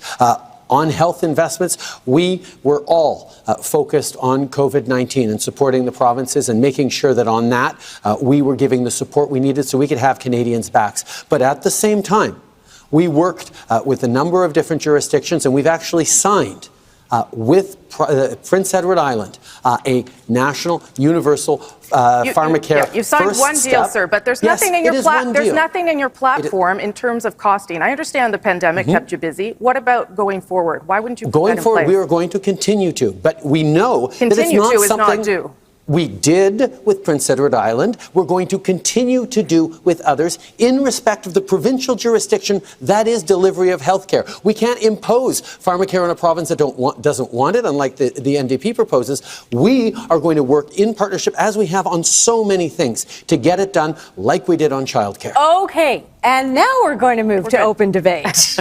On health investments, we were all focused on COVID-19 and supporting the provinces and making sure that on that we were giving the support we needed so we could have Canadians' backs. But at the same time, we worked with a number of different jurisdictions, and we've actually signed with Prince Edward Island a national universal pharmacare. You've signed one deal, sir, but there's nothing in your platform in terms of costing. I understand the pandemic kept you busy. What about going forward? Why wouldn't you put that in place? Going forward, we are going to continue to, but we know that it's not something we did with Prince Edward Island. We're going to continue to do with others in respect of the provincial jurisdiction that is delivery of health care. We can't impose pharmacare on a province that doesn't want it, unlike the NDP proposes. We are going to work in partnership, as we have on so many things, to get it done like we did on childcare. Okay, and now we're going to move to open debate.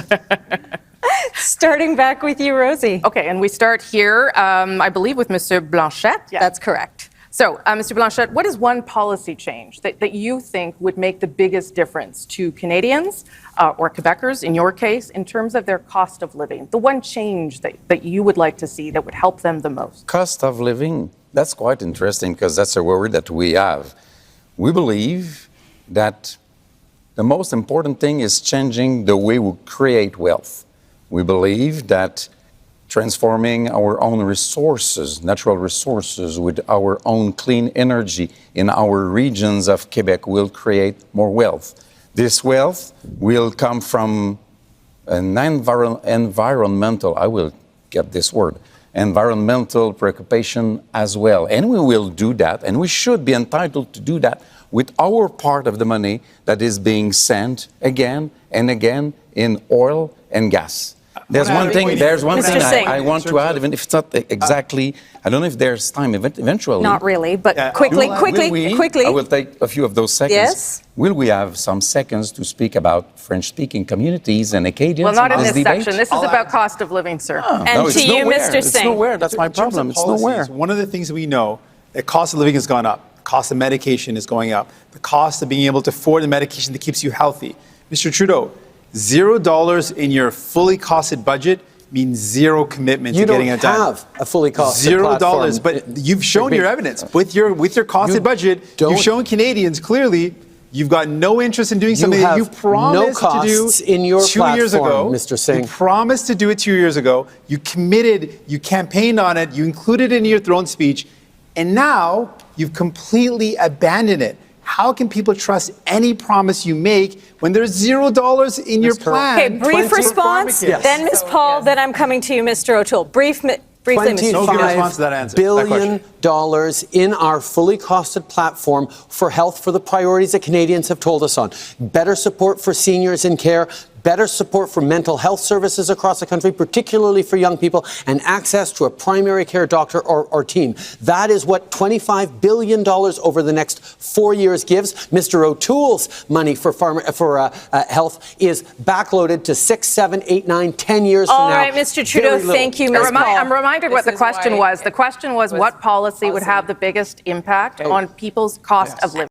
Starting back with you, Rosie. Okay, and we start here, I believe, with Monsieur Blanchet. Yeah. That's correct. So, Mr. Blanchet, what is one policy change that you think would make the biggest difference to Canadians or Quebecers, in your case, in terms of their cost of living? The one change that you would like to see that would help them the most? Cost of living, that's quite interesting because that's a worry that we have. We believe that the most important thing is changing the way we create wealth. We believe that transforming our own resources, natural resources, with our own clean energy in our regions of Quebec will create more wealth. This wealth will come from an environmental, I will get this word, environmental preoccupation as well. And we will do that, and we should be entitled to do that with our part of the money that is being sent again and again in oil and gas. There's one thing I want to add, even if it's not exactly, I don't know if there's time eventually. Not really, but quickly. I will take a few of those seconds. Yes. Will we have some seconds to speak about French-speaking communities and Acadians? Well, not in this section. This is about cost of living, sir. And to you, Mr. Singh. It's nowhere. That's my problem. It's nowhere. One of the things we know, the cost of living has gone up. The cost of medication is going up. The cost of being able to afford the medication that keeps you healthy. Mr. Trudeau, $0 in your fully costed budget means zero commitment to getting it done. You don't have a fully costed $0, but you've shown your evidence with your costed budget. You've shown Canadians clearly you've got no interest in doing something that you promised to do in your 2 years ago. Mr. Singh. You promised to do it 2 years ago. You committed. You campaigned on it. You included it in your throne speech, and now you've completely abandoned it. How can people trust any promise you make when there's $0 in your plan? Okay, brief response, then Ms. Paul, then I'm coming to you, Mr. O'Toole. Brief Briefly, $25 billion in our fully costed platform for health for the priorities that Canadians have told us on. Better support for seniors in care, better support for mental health services across the country, particularly for young people, and access to a primary care doctor or team. That is what $25 billion over the next 4 years gives. Mr. O'Toole's money for health is backloaded to 6, 7, 8, 9, 10 years from now. All right, Mr. Trudeau, thank you, Ms. Paul. I'm reminded what the question was. The question was what policy would have the biggest impact on people's cost of living.